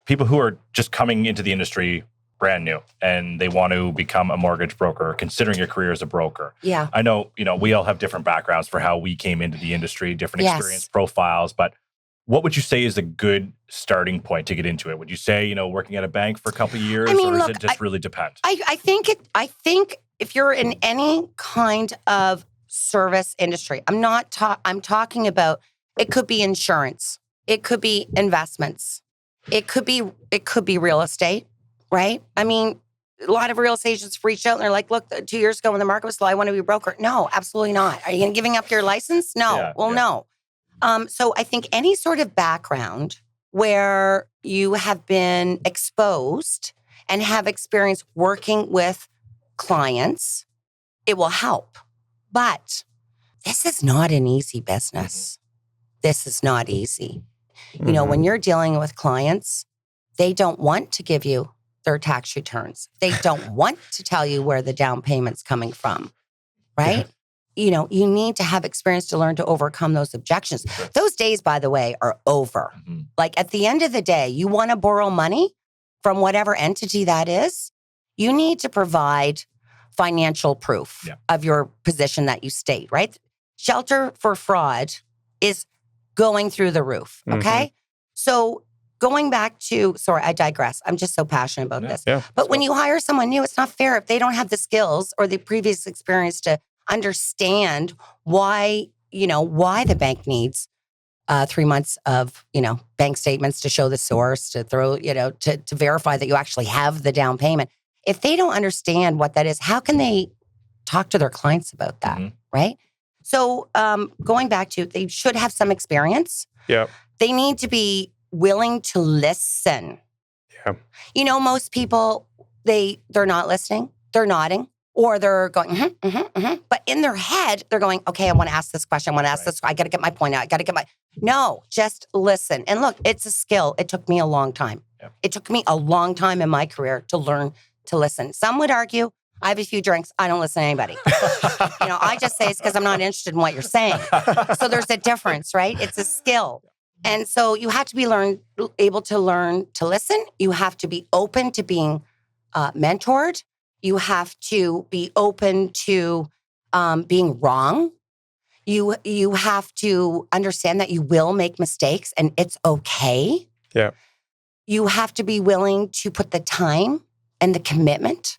C: People who are just coming into the industry brand new and they want to become a mortgage broker or considering a career as a broker.
A: Yeah.
C: I know, we all have different backgrounds for how we came into the industry, different experience profiles, but what would you say is a good starting point to get into it? Would you say, working at a bank for a couple of years, or does it just really depend?
A: I think if you're in any kind of service industry, I'm talking about, it could be insurance, it could be investments, it could be real estate. Right? I mean, a lot of real estate agents reach out and they're like, look, 2 years ago when the market was slow, I want to be a broker. No, absolutely not. Are you giving up your license? No. No. So I think any sort of background where you have been exposed and have experience working with clients, it will help. But this is not an easy business. This is not easy. When you're dealing with clients, they don't want to give you their tax returns. They don't want to tell you where the down payment's coming from, right? You need to have experience to learn to overcome those objections. Those days, by the way, are over. Like, at the end of the day, you want to borrow money from whatever entity that is, you need to provide financial proof of your position that you state, right? Shelter for fraud is going through the roof, okay? So going back to, sorry, I digress. I'm just so passionate about this. But when you hire someone new, it's not fair if they don't have the skills or the previous experience to understand why the bank needs 3 months of, bank statements to show the source, to throw, to verify that you actually have the down payment. If they don't understand what that is, how can they talk to their clients about that, right? So going back to, they should have some experience. They need to be willing to listen. Most people, they're not listening, they're nodding, or they're going, but in their head, they're going, okay, I want to ask this question, I want to ask this, I got to get my point out, no, just listen. And look, it's a skill. It took me a long time. It took me a long time in my career to learn to listen. Some would argue, I have a few drinks, I don't listen to anybody. I just say it's because I'm not interested in what you're saying. So there's a difference, right? It's a skill. And so you have to be able to learn to listen. You have to be open to being mentored. You have to be open to being wrong. You have to understand that you will make mistakes and it's okay. You have to be willing to put the time and the commitment.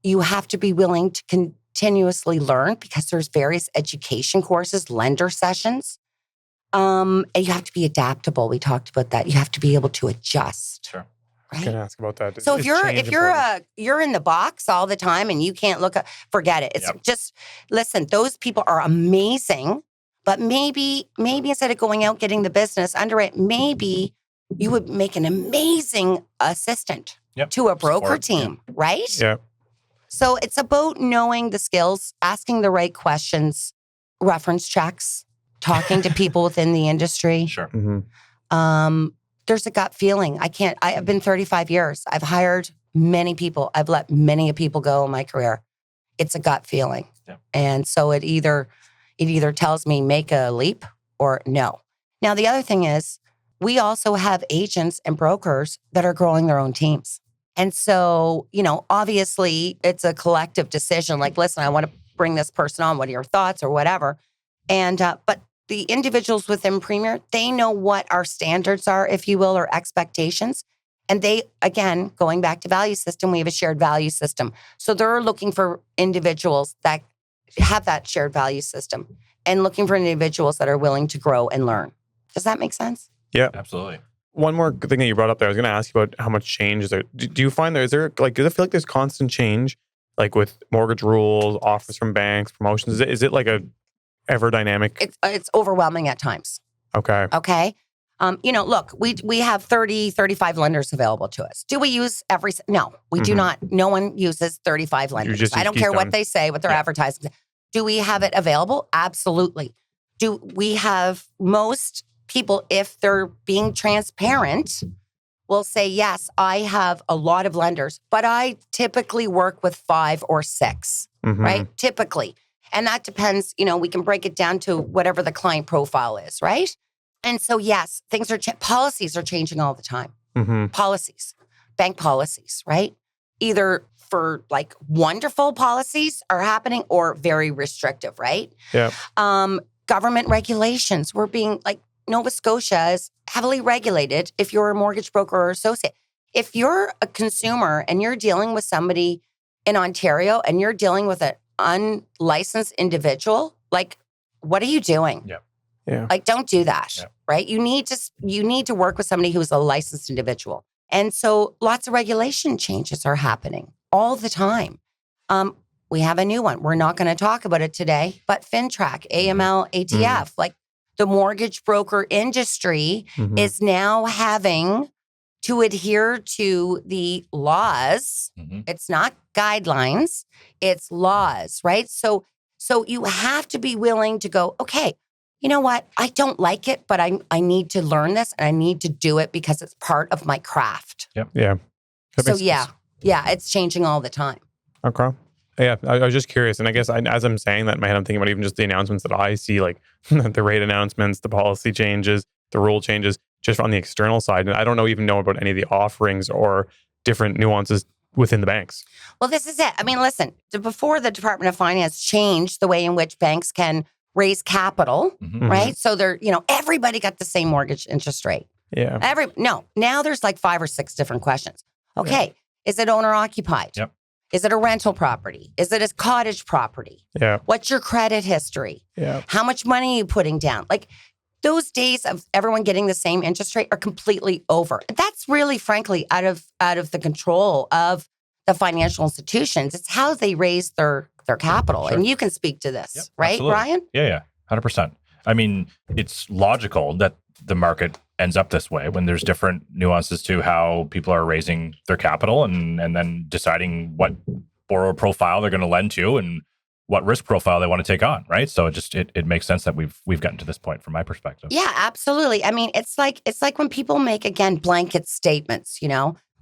A: You have to be willing to continuously learn because there's various education courses, lender sessions. And you have to be adaptable. We talked about that. You have to be able to adjust. Right?
B: I was going to ask about that.
A: So if you're in the box all the time and you can't look up, forget it. It's just, listen, those people are amazing, but maybe instead of going out getting the business under it, maybe you would make an amazing assistant to a broker team, right?
B: Yeah.
A: So it's about knowing the skills, asking the right questions, reference checks, talking to people within the industry.
C: Sure.
A: There's a gut feeling. I've been 35 years. I've hired many people. I've let many people go in my career. It's a gut feeling.
C: Yeah.
A: And so it either tells me make a leap or no. Now, the other thing is we also have agents and brokers that are growing their own teams. And so, obviously it's a collective decision. Like, listen, I want to bring this person on. What are your thoughts or whatever? And, but the individuals within Premier, they know what our standards are, if you will, or expectations. And they, again, going back to value system, we have a shared value system. So they're looking for individuals that have that shared value system and looking for individuals that are willing to grow and learn. Does that make sense?
B: Yeah.
C: Absolutely.
B: One more thing that you brought up there, I was going to ask you about how much change is there. Do you find does it feel like there's constant change, like with mortgage rules, offers from banks, promotions? Is it like a ever dynamic?
A: It's overwhelming at times.
B: Okay.
A: Look, we have 30, 35 lenders available to us. Do we use no, we do not. No one uses 35 lenders. I don't care what they say, what their advertising. Do we have it available? Absolutely. Do we have most people, if they're being transparent, will say, yes, I have a lot of lenders, but I typically work with 5 or 6, right? Typically. And that depends, we can break it down to whatever the client profile is, right? And so, yes, things are, policies are changing all the time. Policies, bank policies, right? Either for like wonderful policies are happening or very restrictive, right?
B: Yeah.
A: Government regulations, we're being like, Nova Scotia is heavily regulated if you're a mortgage broker or associate. If you're a consumer and you're dealing with somebody in Ontario and you're dealing with an unlicensed individual, like, what are you doing?
B: Yeah.
A: Like, don't do that, right? You need to work with somebody who's a licensed individual. And so lots of regulation changes are happening all the time. We have a new one. We're not going to talk about it today, but FinTrack, AML, ATF, like, the mortgage broker industry is now having to adhere to the laws. It's not guidelines, it's laws, right? So you have to be willing to go, okay, you know what? I don't like it, but I need to learn this and I need to do it because it's part of my craft.
B: Yep. Yeah.
A: So it's changing all the time.
B: Okay. Yeah, I was just curious. And I guess as I'm saying that in my head, I'm thinking about even just the announcements that I see, like the rate announcements, the policy changes, the rule changes, just on the external side. And I don't even know about any of the offerings or different nuances within the banks.
A: Well, this is it. I mean, listen, before the Department of Finance changed the way in which banks can raise capital, right? So they're, everybody got the same mortgage interest rate.
B: Yeah.
A: Now there's like 5 or 6 different questions. Okay. Is it owner occupied?
C: Yep.
A: Is it a rental property? Is it a cottage property?
B: Yeah.
A: What's your credit history?
B: Yeah.
A: How much money are you putting down? Like, those days of everyone getting the same interest rate are completely over. That's really, frankly, out of the control of the financial institutions. It's how they raise their capital. Sure. And you can speak to this, right,
C: absolutely.
A: Ryan?
C: Yeah, 100%. I mean, it's logical that the market ends up this way when there's different nuances to how people are raising their capital and then deciding what borrower profile they're going to lend to and what risk profile they want to take on, right? So it makes sense that we've gotten to this point from my perspective.
A: Yeah, absolutely. I mean, it's like when people make, again, blanket statements,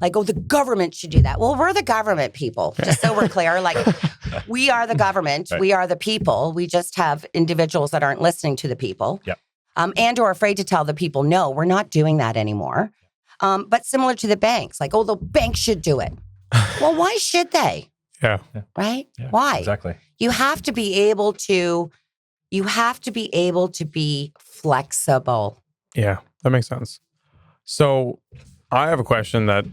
A: like, oh, the government should do that. Well, we're the government people, just so we're clear. Like, we are the government. Right. We are the people. We just have individuals that aren't listening to the people.
C: Yep.
A: And are afraid to tell the people, no, we're not doing that anymore. But similar to the banks, like, oh, the bank should do it. Well, why should they?
B: Yeah.
A: Right?
C: Yeah,
A: Why?
C: Exactly.
A: You have to be able to be flexible.
B: Yeah, that makes sense. So I have a question that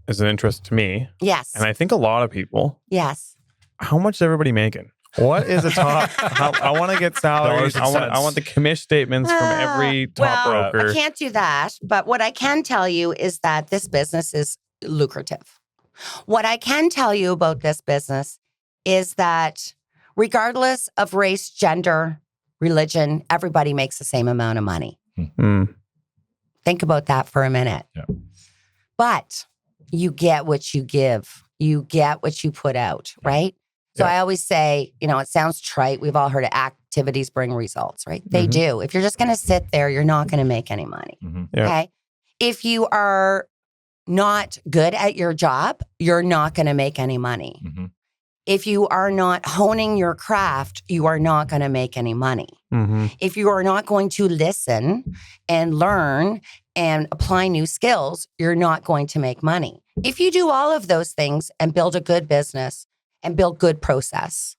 B: is an interest to me.
A: Yes.
B: And I think a lot of people.
A: Yes.
B: How much is everybody making? What is a top? I want to get salaries. I want the commission statements from every top broker.
A: I can't do that. But what I can tell you is that this business is lucrative. What I can tell you about this business is that regardless of race, gender, religion, everybody makes the same amount of money. Think about that for a minute.
C: Yeah.
A: But you get what you give. You get what you put out, right? So I always say, it sounds trite. We've all heard of activities bring results, right? They do. If you're just going to sit there, you're not going to make any money. Okay. If you are not good at your job, you're not going to make any money. If you are not honing your craft, you are not going to make any money. If you are not going to listen and learn and apply new skills, you're not going to make money. If you do all of those things and build a good business and build good process,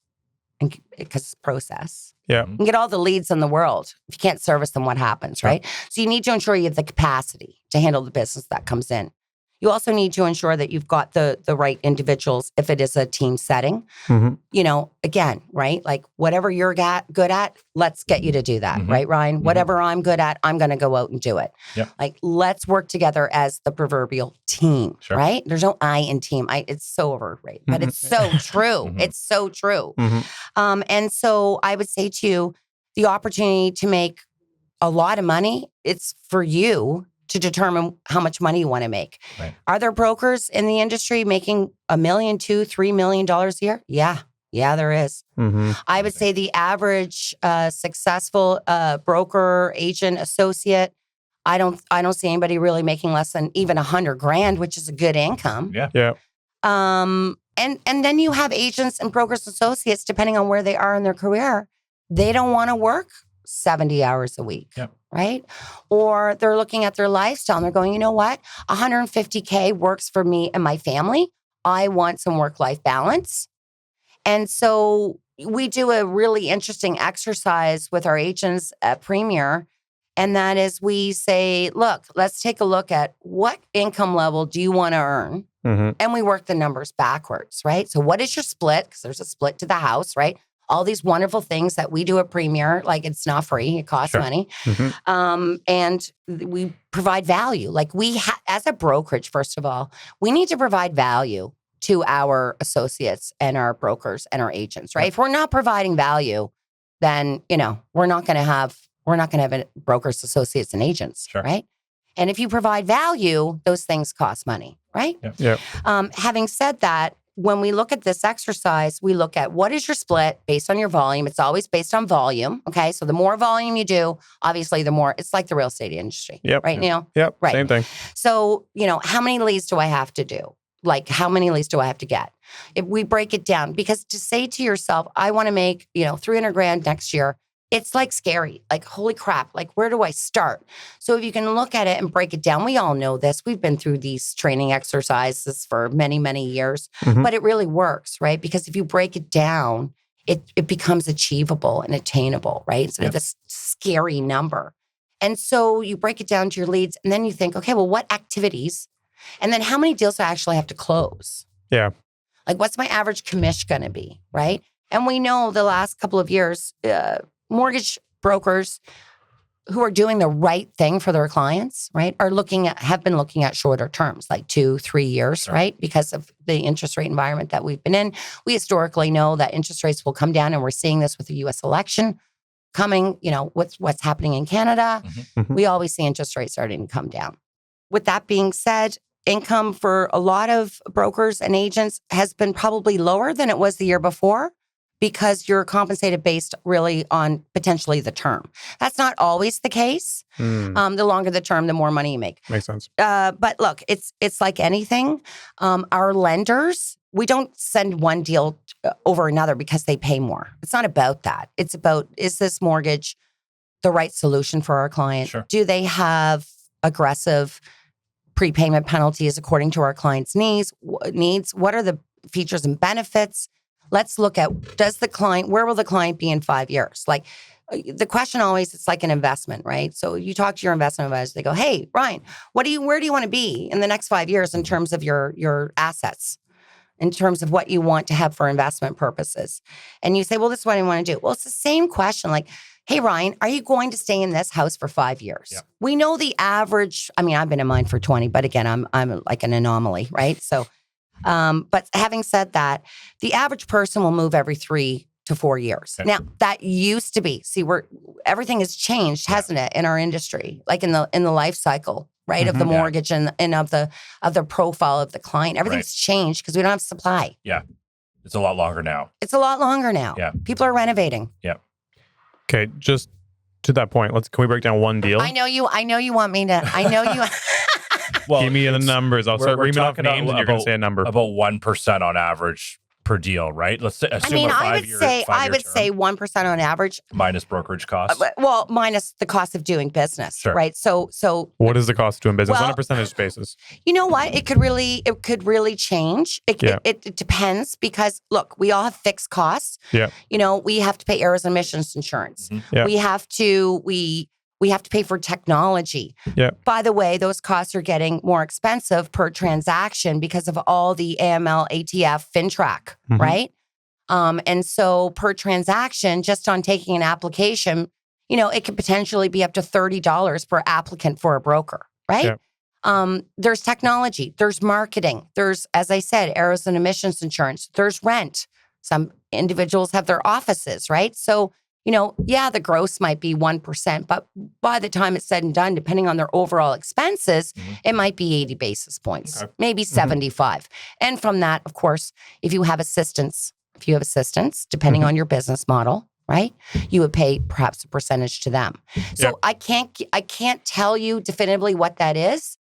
A: and because it's process, you can get all the leads in the world. If you can't service them, what happens, right? So you need to ensure you have the capacity to handle the business that comes in. You also need to ensure that you've got the right individuals if it is a team setting. Again, right? Like whatever you're good at, let's get you to do that, right, Ryan? Whatever I'm good at, I'm going to go out and do it. Like let's work together as the proverbial team, right? There's no I in team. It's so overrated, but it's so true. It's so true. And so I would say to you, the opportunity to make a lot of money, it's for you to determine how much money you want to make. Right. Are there brokers in the industry making $1 million, $2 million, $3 million a year? Yeah, there is. I would say the average successful broker, agent, associate, I don't see anybody really making less than even $100,000, which is a good income. And then you have agents and brokers, associates, depending on where they are in their career, they don't want to work 70 hours a week. Right? Or they're looking at their lifestyle and they're going, you know what? $150K works for me and my family. I want some work-life balance. And so we do a really interesting exercise with our agents at Premier. And that is we say, look, let's take a look at what income level do you want to earn? And we work the numbers backwards, right? So what is your split? Because there's a split to the house, right? All these wonderful things that we do at Premier, like it's not free, it costs money. And we provide value. Like as a brokerage, first of all, we need to provide value to our associates and our brokers and our agents, right? If we're not providing value, then, we're not going to have brokers, associates, and agents, right? And if you provide value, those things cost money, right? Having said that, when we look at this exercise, we look at what is your split based on your volume. It's always based on volume. Okay. So the more volume you do, obviously the more, it's like the real estate industry. Right, Neil? Right.
B: Same thing.
A: So, how many leads do I have to do? Like how many leads do I have to get? If we break it down, because to say to yourself, I want to make, $300,000 next year, it's like scary, like, holy crap, like, where do I start? So if you can look at it and break it down, we all know this. We've been through these training exercises for many, many years, but it really works, right? Because if you break it down, it becomes achievable and attainable, right? Instead of this scary number. And so you break it down to your leads and then you think, okay, well, what activities? And then how many deals do I actually have to close? Like, what's my average commission going to be, right? And we know the last couple of years, mortgage brokers who are doing the right thing for their clients, right, have been looking at shorter terms, like 2-3 years, right? Because of the interest rate environment that we've been in. We historically know that interest rates will come down, and we're seeing this with the U.S. election coming, what's happening in Canada. We always see interest rates starting to come down. With that being said, income for a lot of brokers and agents has been probably lower than it was the year before, because you're compensated based really on potentially the term. That's not always the case. The longer the term, the more money you make.
B: Makes sense.
A: But look, it's like anything. Our lenders, we don't send one deal over another because they pay more. It's not about that. It's about, is this mortgage the right solution for our client? Do they have aggressive prepayment penalties according to our client's needs? What are the features and benefits? Let's look at, where will the client be in 5 years? Like, the question always, it's like an investment, right? So you talk to your investment advisor, they go, hey, Ryan, where do you want to be in the next 5 years in terms of your assets, in terms of what you want to have for investment purposes? And you say, well, this is what I want to do. Well, it's the same question. Like, hey, Ryan, are you going to stay in this house for 5 years? We know the average, I've been in mine for 20, but again, I'm like an anomaly, right? So, but having said that, the average person will move every 3 to 4 years.
C: Okay.
A: Now that used to be, everything has changed, hasn't it, in our industry, like in the life cycle, right? Of the mortgage and of the profile of the client. Everything's changed because we don't have supply.
C: Yeah. It's a lot longer now.
A: It's a lot longer now.
C: Yeah.
A: People are renovating.
C: Yeah.
B: Okay. Just to that point, can we break down one deal?
A: I know you want me to, I know you.
B: Well, give me the numbers. I'll start reaming off names and you're going to say a number.
C: About 1% on average per deal, right? Let's say, assume
A: I would say 1% on average.
C: Minus brokerage costs.
A: Well, minus the cost of doing business, right? So
B: what is the cost of doing business on a percentage basis?
A: You know what? It could really change. It depends because look, we all have fixed costs.
B: Yeah.
A: We have to pay errors and emissions insurance.
B: Mm-hmm. Yeah.
A: We have to pay for technology.
B: Yeah.
A: By the way, those costs are getting more expensive per transaction because of all the AML, ATF, FinTrack, right? And so per transaction, just on taking an application, it could potentially be up to $30 per applicant for a broker, right? Yeah. There's technology, there's marketing, there's, as I said, errors and emissions insurance, there's rent. Some individuals have their offices, right? So the gross might be 1%, but by the time it's said and done, depending on their overall expenses, it might be 80 basis points, maybe 75. And from that, of course, if you have assistance, depending on your business model, right, you would pay perhaps a percentage to them. So I can't tell you definitively what that is.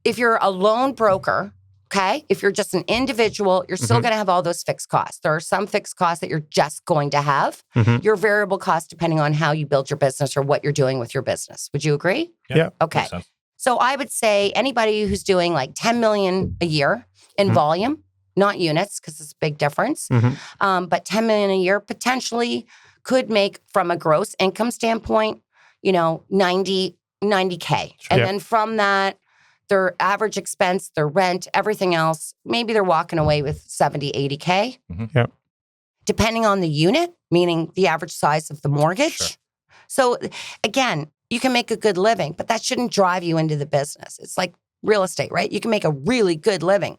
A: If you're a lone broker, okay, if you're just an individual, you're still going to have all those fixed costs. There are some fixed costs that you're just going to have. Your variable costs, depending on how you build your business or what you're doing with your business. Would you agree?
B: Yeah.
A: Okay. So I would say anybody who's doing like 10 million a year in volume, not units, because it's a big difference, but 10 million a year potentially could make, from a gross income standpoint, 90K. And then from that, their average expense, their rent, everything else, maybe they're walking away with 70, 80K.
B: Yeah.
A: Depending on the unit, meaning the average size of the mortgage. Sure. So again, you can make a good living, but that shouldn't drive you into the business. It's like real estate, right? You can make a really good living.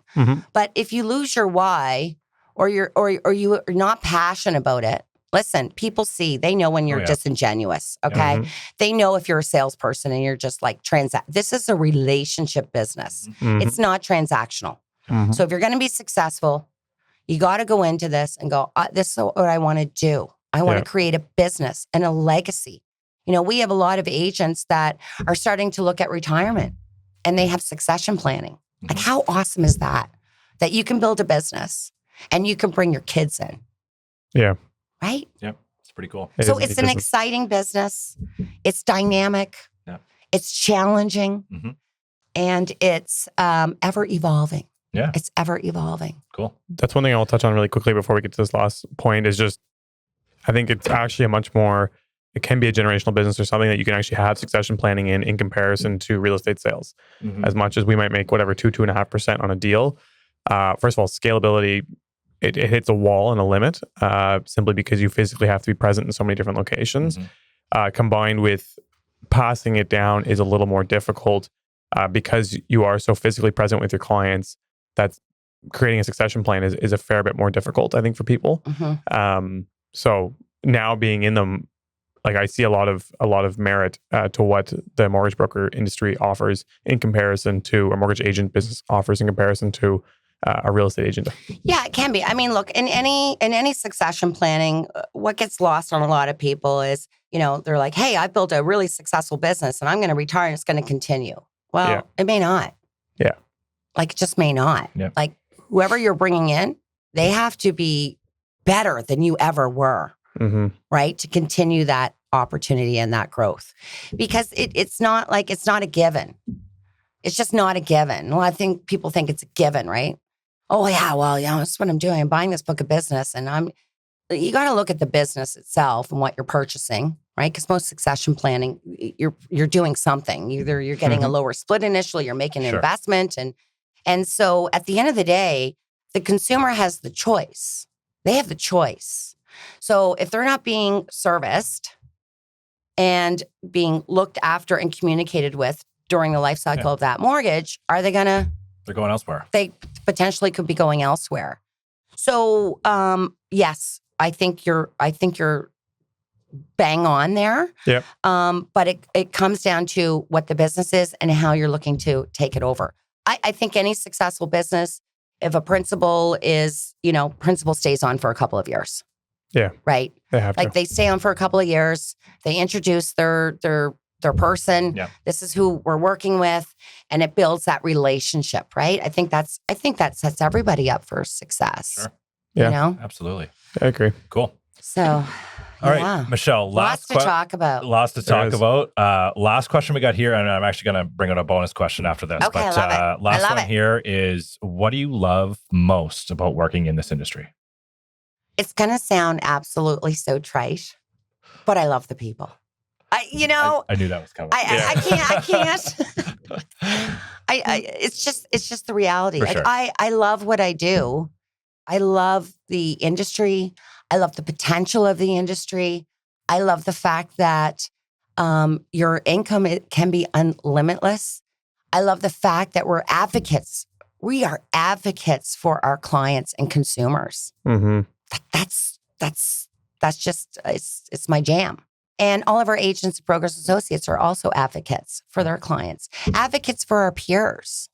A: But if you lose your why or you are not passionate about it, listen, people they know when you're disingenuous, okay? They know if you're a salesperson and you're just like this is a relationship business. It's not transactional. So if you're going to be successful, you got to go into this and go, this is what I want to do. I want to create a business and a legacy. We have a lot of agents that are starting to look at retirement and they have succession planning. Like, how awesome is that? That you can build a business and you can bring your kids in.
B: Yeah.
A: Right?
C: Yep. It's pretty cool.
A: So it's an exciting business. It's dynamic. Yeah. It's challenging. And it's ever evolving.
C: Yeah.
A: It's ever evolving.
C: Cool.
B: That's one thing I'll touch on really quickly before we get to this last point is just, I think it's actually it can be a generational business or something that you can actually have succession planning in comparison to real estate sales. As much as we might make 2.5% on a deal. First of all, scalability, it hits a wall and a limit simply because you physically have to be present in so many different locations. Combined with passing it down is a little more difficult because you are so physically present with your clients. That's creating a succession plan is a fair bit more difficult, I think, for people. So now being in them, like, I see a lot of merit to what the mortgage broker industry offers in comparison to, or mortgage agent business offers in comparison to a real estate agent.
A: Yeah, it can be. I mean, look, in any succession planning, what gets lost on a lot of people is, they're like, hey, I built a really successful business and I'm going to retire and it's going to continue. Well, it may not.
B: Yeah.
A: Like, it just may not.
C: Yeah.
A: Like, whoever you're bringing in, they have to be better than you ever were, right? To continue that opportunity and that growth. Because it's not a given. It's just not a given. Well, I think people think it's a given, right? Oh, yeah, well, that's what I'm doing. I'm buying this book of business and you got to look at the business itself and what you're purchasing, right? Because most succession planning, you're doing something. Either you're getting a lower split initially, you're making an investment. And so at the end of the day, the consumer has the choice. They have the choice. So if they're not being serviced and being looked after and communicated with during the life cycle of that mortgage, are they going to...
C: They're going elsewhere.
A: They potentially could be going elsewhere. So, yes, I think you're bang on there.
B: Yep.
A: But it comes down to what the business is and how you're looking to take it over. I think any successful business, if a principal is, principal stays on for a couple of years.
B: Yeah.
A: Right.
B: They have
A: like
B: to.
A: they stay on for a couple of years. They introduce their person.
C: Yeah.
A: This is who we're working with, and it builds that relationship. Right. I think that sets everybody up for success.
C: Sure.
B: Yeah.
C: Absolutely.
B: I agree.
C: Cool.
A: So.
C: All right, Michelle,
A: lots to talk about.
C: Lots to talk about. Last question we got here, and I'm actually going to bring out a bonus question after this.
A: Okay,
C: but
A: I love it.
C: Last one here is, what do you love most about working in this industry?
A: It's going to sound absolutely so trite, but I love the people. I knew that was coming. I can't. It's just the reality.
C: For sure.
A: I love what I do. I love the industry. I love the potential of the industry. I love the fact that your income can be unlimitless. I love the fact that we're advocates. We are advocates for our clients and consumers.
B: Mm-hmm.
A: That's just, it's my jam. And all of our agents, brokers, associates are also advocates for their clients, advocates for our peers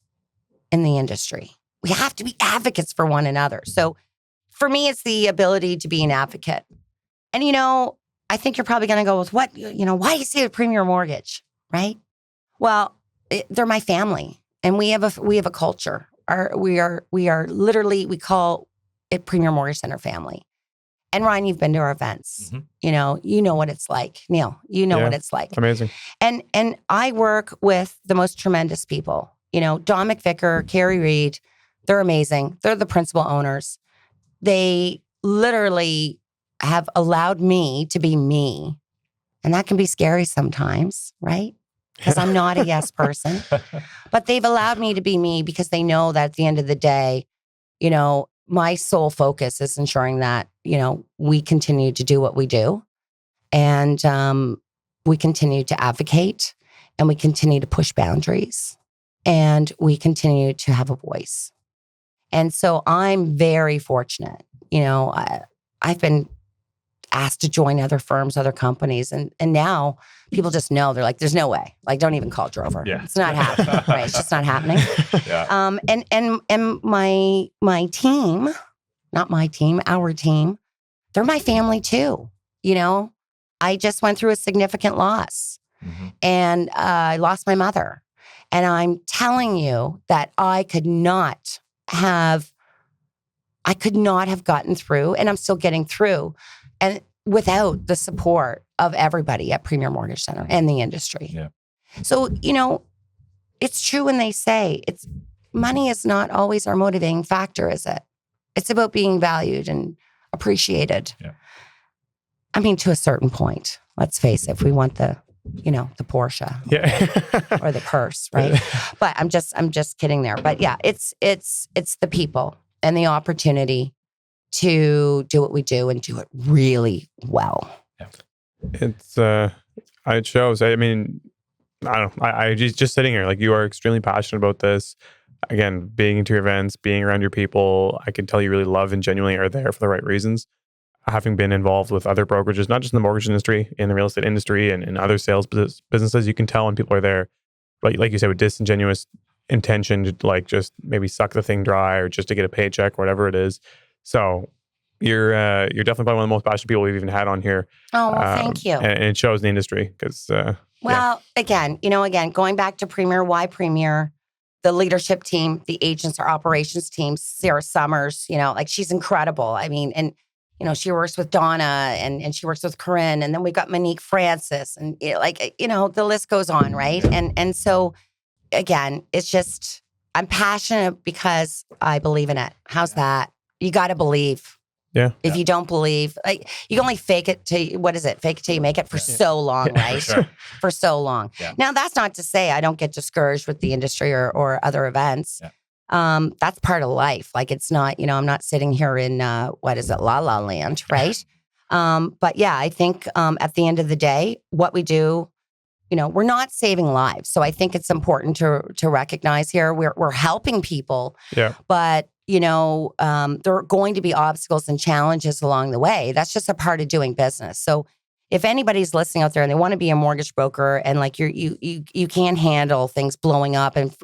A: in the industry. We have to be advocates for one another. So for me, it's the ability to be an advocate. And, I think you're probably going to go with why do you say Premier Mortgage, right? Well, they're my family, and we have a culture. We are literally, we call it Premier Mortgage Center family. And Ryan, you've been to our events.
C: Mm-hmm.
A: You know what it's like. Neil, what it's like.
B: Amazing.
A: And I work with the most tremendous people. Don McVicker, Carrie Reed, they're amazing. They're the principal owners. They literally have allowed me to be me. And that can be scary sometimes, right? Because I'm not a yes person. But they've allowed me to be me because they know that at the end of the day, my sole focus is ensuring that, we continue to do what we do. And we continue to advocate, and we continue to push boundaries, and we continue to have a voice. And so I'm very fortunate. I've been asked to join other firms, other companies. And now people just know, they're like, there's no way. Like, don't even call Drover.
C: Yeah.
A: It's not happening. Right. It's just not happening.
C: Yeah.
A: And my team, not my team, our team, they're my family too. I just went through a significant loss.
C: Mm-hmm.
A: And I lost my mother. And I'm telling you that I could not have gotten through, and I'm still getting through, and without the support of everybody at Premier Mortgage Center and the industry.
C: Yeah.
A: So, it's true when they say money is not always our motivating factor, is it? It's about being valued and appreciated.
C: Yeah.
A: I mean, to a certain point, let's face it, if we want the Porsche or the purse, right? But I'm just kidding there. But yeah, it's the people and the opportunity to do what we do and do it really well.
B: Yeah. It shows. I mean, I don't know. I just sitting here, like, you are extremely passionate about this. Again, being into your events, being around your people, I can tell you really love and genuinely are there for the right reasons. Having been involved with other brokerages, not just in the mortgage industry, in the real estate industry and in other sales businesses, you can tell when people are there, like you said, with disingenuous intention to, like, just maybe suck the thing dry or just to get a paycheck or whatever it is. So you're definitely probably one of the most passionate people we've even had on here.
A: Oh, well, thank you.
B: And it shows in the industry because,
A: again, going back to Premier, why Premier? The leadership team, the agents, our operations team, Sarah Summers, she's incredible. I mean, and she works with Donna and she works with Corinne, and then we've got Monique Francis, and the list goes on, right? And so again, it's just, I'm passionate because I believe in it. How's that? You got to believe.
B: Yeah.
A: If you don't believe, you can only fake it till, what is it? Fake it till you make it for so long, right?
C: For sure.
A: For so long.
C: Yeah.
A: Now, that's not to say I don't get discouraged with the industry or other events.
C: Yeah.
A: That's part of life. Like, it's not, I'm not sitting here in, La La Land, right? But yeah, I think at the end of the day, what we do, we're not saving lives. So I think it's important to recognize here, we're helping people.
B: Yeah.
A: But there are going to be obstacles and challenges along the way. That's just a part of doing business. So if anybody's listening out there and they want to be a mortgage broker and like you can't handle things blowing up and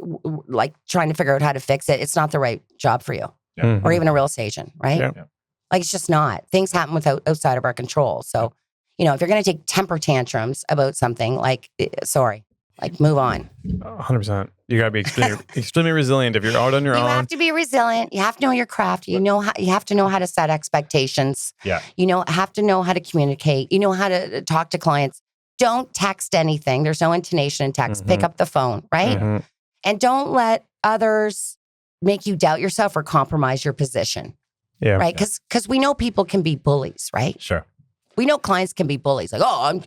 A: like trying to figure out how to fix it, it's not the right job for you.
B: Mm-hmm.
A: Or even a real estate agent, right?
B: Yeah.
A: Like it's just not. Things happen outside of our control. So, if you're going to take temper tantrums about something, like, move on.
B: 100%. You got to be extremely resilient if you're out on your own.
A: You have to be resilient. You have to know your craft. You have to know how to set expectations.
C: Yeah.
A: Have to know how to communicate. You know how to talk to clients. Don't text anything. There's no intonation in text. Pick up the phone, right? And don't let others make you doubt yourself or compromise your position.
B: Yeah.
A: Right? Because we know people can be bullies, right?
C: Sure.
A: We know clients can be bullies. Like, I'm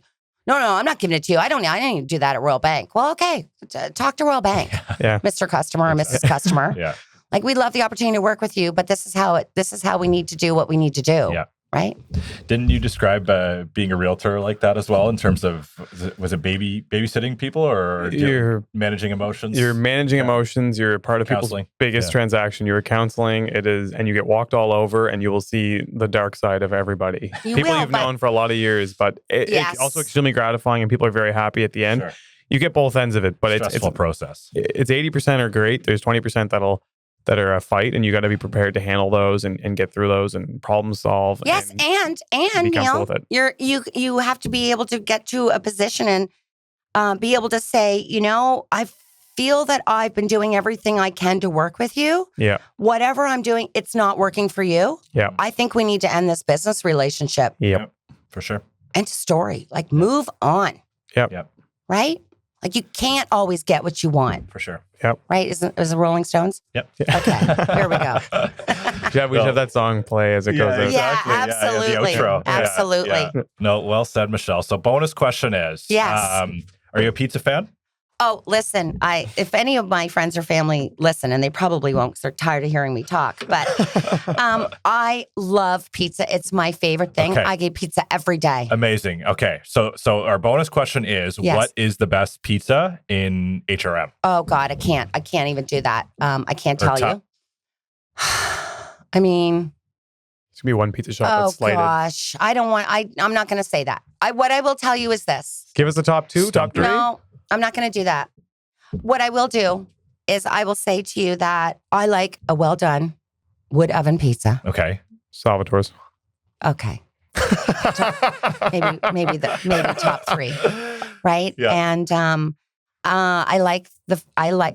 A: not giving it to you. I didn't do that at Royal Bank. Well, okay. Talk to Royal Bank, Mr. Customer or Mrs. Customer.
C: Yeah.
A: Like, we'd love the opportunity to work with you, but this is how we need to do what we need to do.
C: Yeah.
A: Right.
C: Didn't you describe being a realtor like that as well in terms of, was it babysitting people or you're managing emotions?
B: You're managing emotions. You're a part of
C: Counseling.
B: People's biggest transaction. You're counseling. It is, and you get walked all over and you will see the dark side of everybody. People you've known for a lot of years, but it's also extremely gratifying and people are very happy at the end. Sure. You get both ends of it, but it's
C: a process.
B: It's 80% are great. There's 20% that are a fight, and you got to be prepared to handle those and get through those and problem solve.
A: Yes, and Neil, you have to be able to get to a position and be able to say, I feel that I've been doing everything I can to work with you.
B: Yeah.
A: Whatever I'm doing, it's not working for you.
B: Yeah.
A: I think we need to end this business relationship.
B: Yep.
C: For sure.
A: End story. Like, move on.
B: Yep.
A: Right? Like, you can't always get what you want.
C: For sure.
B: Yep.
A: Right? Is it Rolling Stones?
C: Yep.
A: Okay. Here we go.
B: Yeah, we should have that song play as it goes out.
A: Yeah, absolutely.
C: The outro.
A: Absolutely.
C: Yeah. No, well said, Michelle. So bonus question is,
A: yes.
C: Are you a pizza fan?
A: Oh, listen, if any of my friends or family listen, and they probably won't because they're tired of hearing me talk, but I love pizza. It's my favorite thing.
C: Okay.
A: I get pizza every day.
C: Amazing. Okay. So our bonus question is, what is the best pizza in HRM?
A: Oh, God, I can't even do that. I can't tell you. I mean...
B: It's going to be one pizza shop that's slated. Oh,
A: gosh. I'm not going to say that. What I will tell you is this.
B: Give us the top two, top three.
A: No. I'm not going to do that. What I will do is I will say to you that I like a well done wood oven pizza.
C: Okay.
B: Salvatore's.
A: Okay. maybe top three, right?
C: Yeah.
A: And I like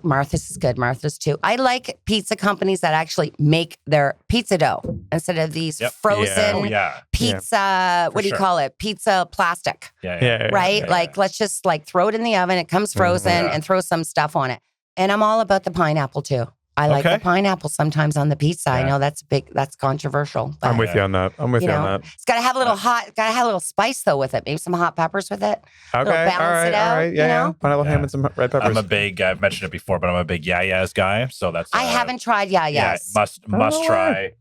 A: Martha's is good. Martha's too. I like pizza companies that actually make their pizza dough instead of these frozen pizza. What do you call it? Pizza plastic. Right? Like, let's just throw it in the oven. It comes frozen and throw some stuff on it. And I'm all about the pineapple too. I like the pineapple sometimes on the pizza. I know that's controversial. But,
B: I'm with you on that.
A: It's got to have a little spice though with it. Maybe some hot peppers with it.
B: Okay.
A: Balance it out.
B: All right. Yeah. Pineapple ham and some red peppers.
C: I've mentioned it before, but I'm a big Yayas guy. So that's.
A: I haven't tried Yayas.
C: Yeah, must try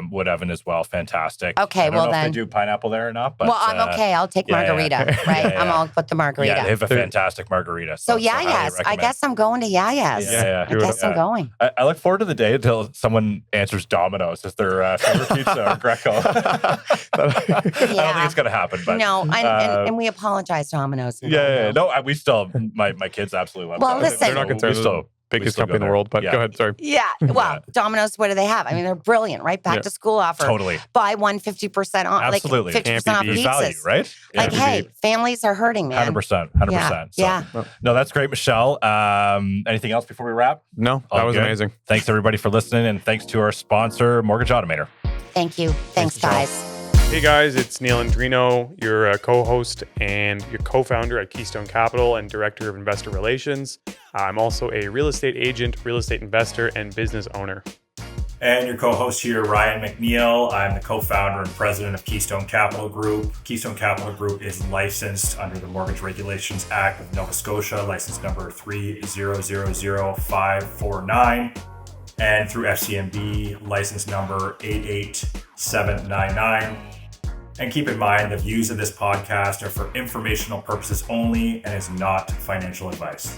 C: wood oven as well. Fantastic.
A: Okay.
C: I don't know if they do pineapple there or not, but.
A: Well, I'm okay. I'll take margarita. Right. I'll put the margarita.
C: Yeah, they have a fantastic margarita.
A: So Yayas. I guess I'm going to Yayas.
C: Yeah.
A: I guess I'm going.
C: I look forward to the day until someone answers Domino's as their favorite pizza or Greco. I don't think it's going to happen. But
A: no, and we apologize, Domino's.
C: Yeah. No, we still, my kids absolutely love
A: Well,
C: Domino's.
A: listen.
B: They're not concerned. Biggest company in the world, but go ahead. Sorry.
A: Yeah. Well, Domino's, what do they have? I mean, they're brilliant, right? Back to school offer.
C: Totally.
A: Buy 50% off.
C: Absolutely.
A: Like 50% off pizzas.
C: Value, right?
A: Like, hey, families are hurting, man.
C: 100%.
A: Yeah.
C: No, that's great, Michelle. Anything else before we wrap?
B: No, that was amazing.
C: Thanks, everybody, for listening. And thanks to our sponsor, Mortgage Automator.
A: Thank you. Thanks guys.
B: Hey guys, it's Neil Andrino, your co-host and your co-founder at Keystone Capital and Director of Investor Relations. I'm also a real estate agent, real estate investor, and business owner.
D: And your co-host here, Ryan McNeil. I'm the co-founder and president of Keystone Capital Group. Keystone Capital Group is licensed under the Mortgage Regulations Act of Nova Scotia, license number 3000549, and through FCMB, license number 88799. And keep in mind, the views of this podcast are for informational purposes only and is not financial advice.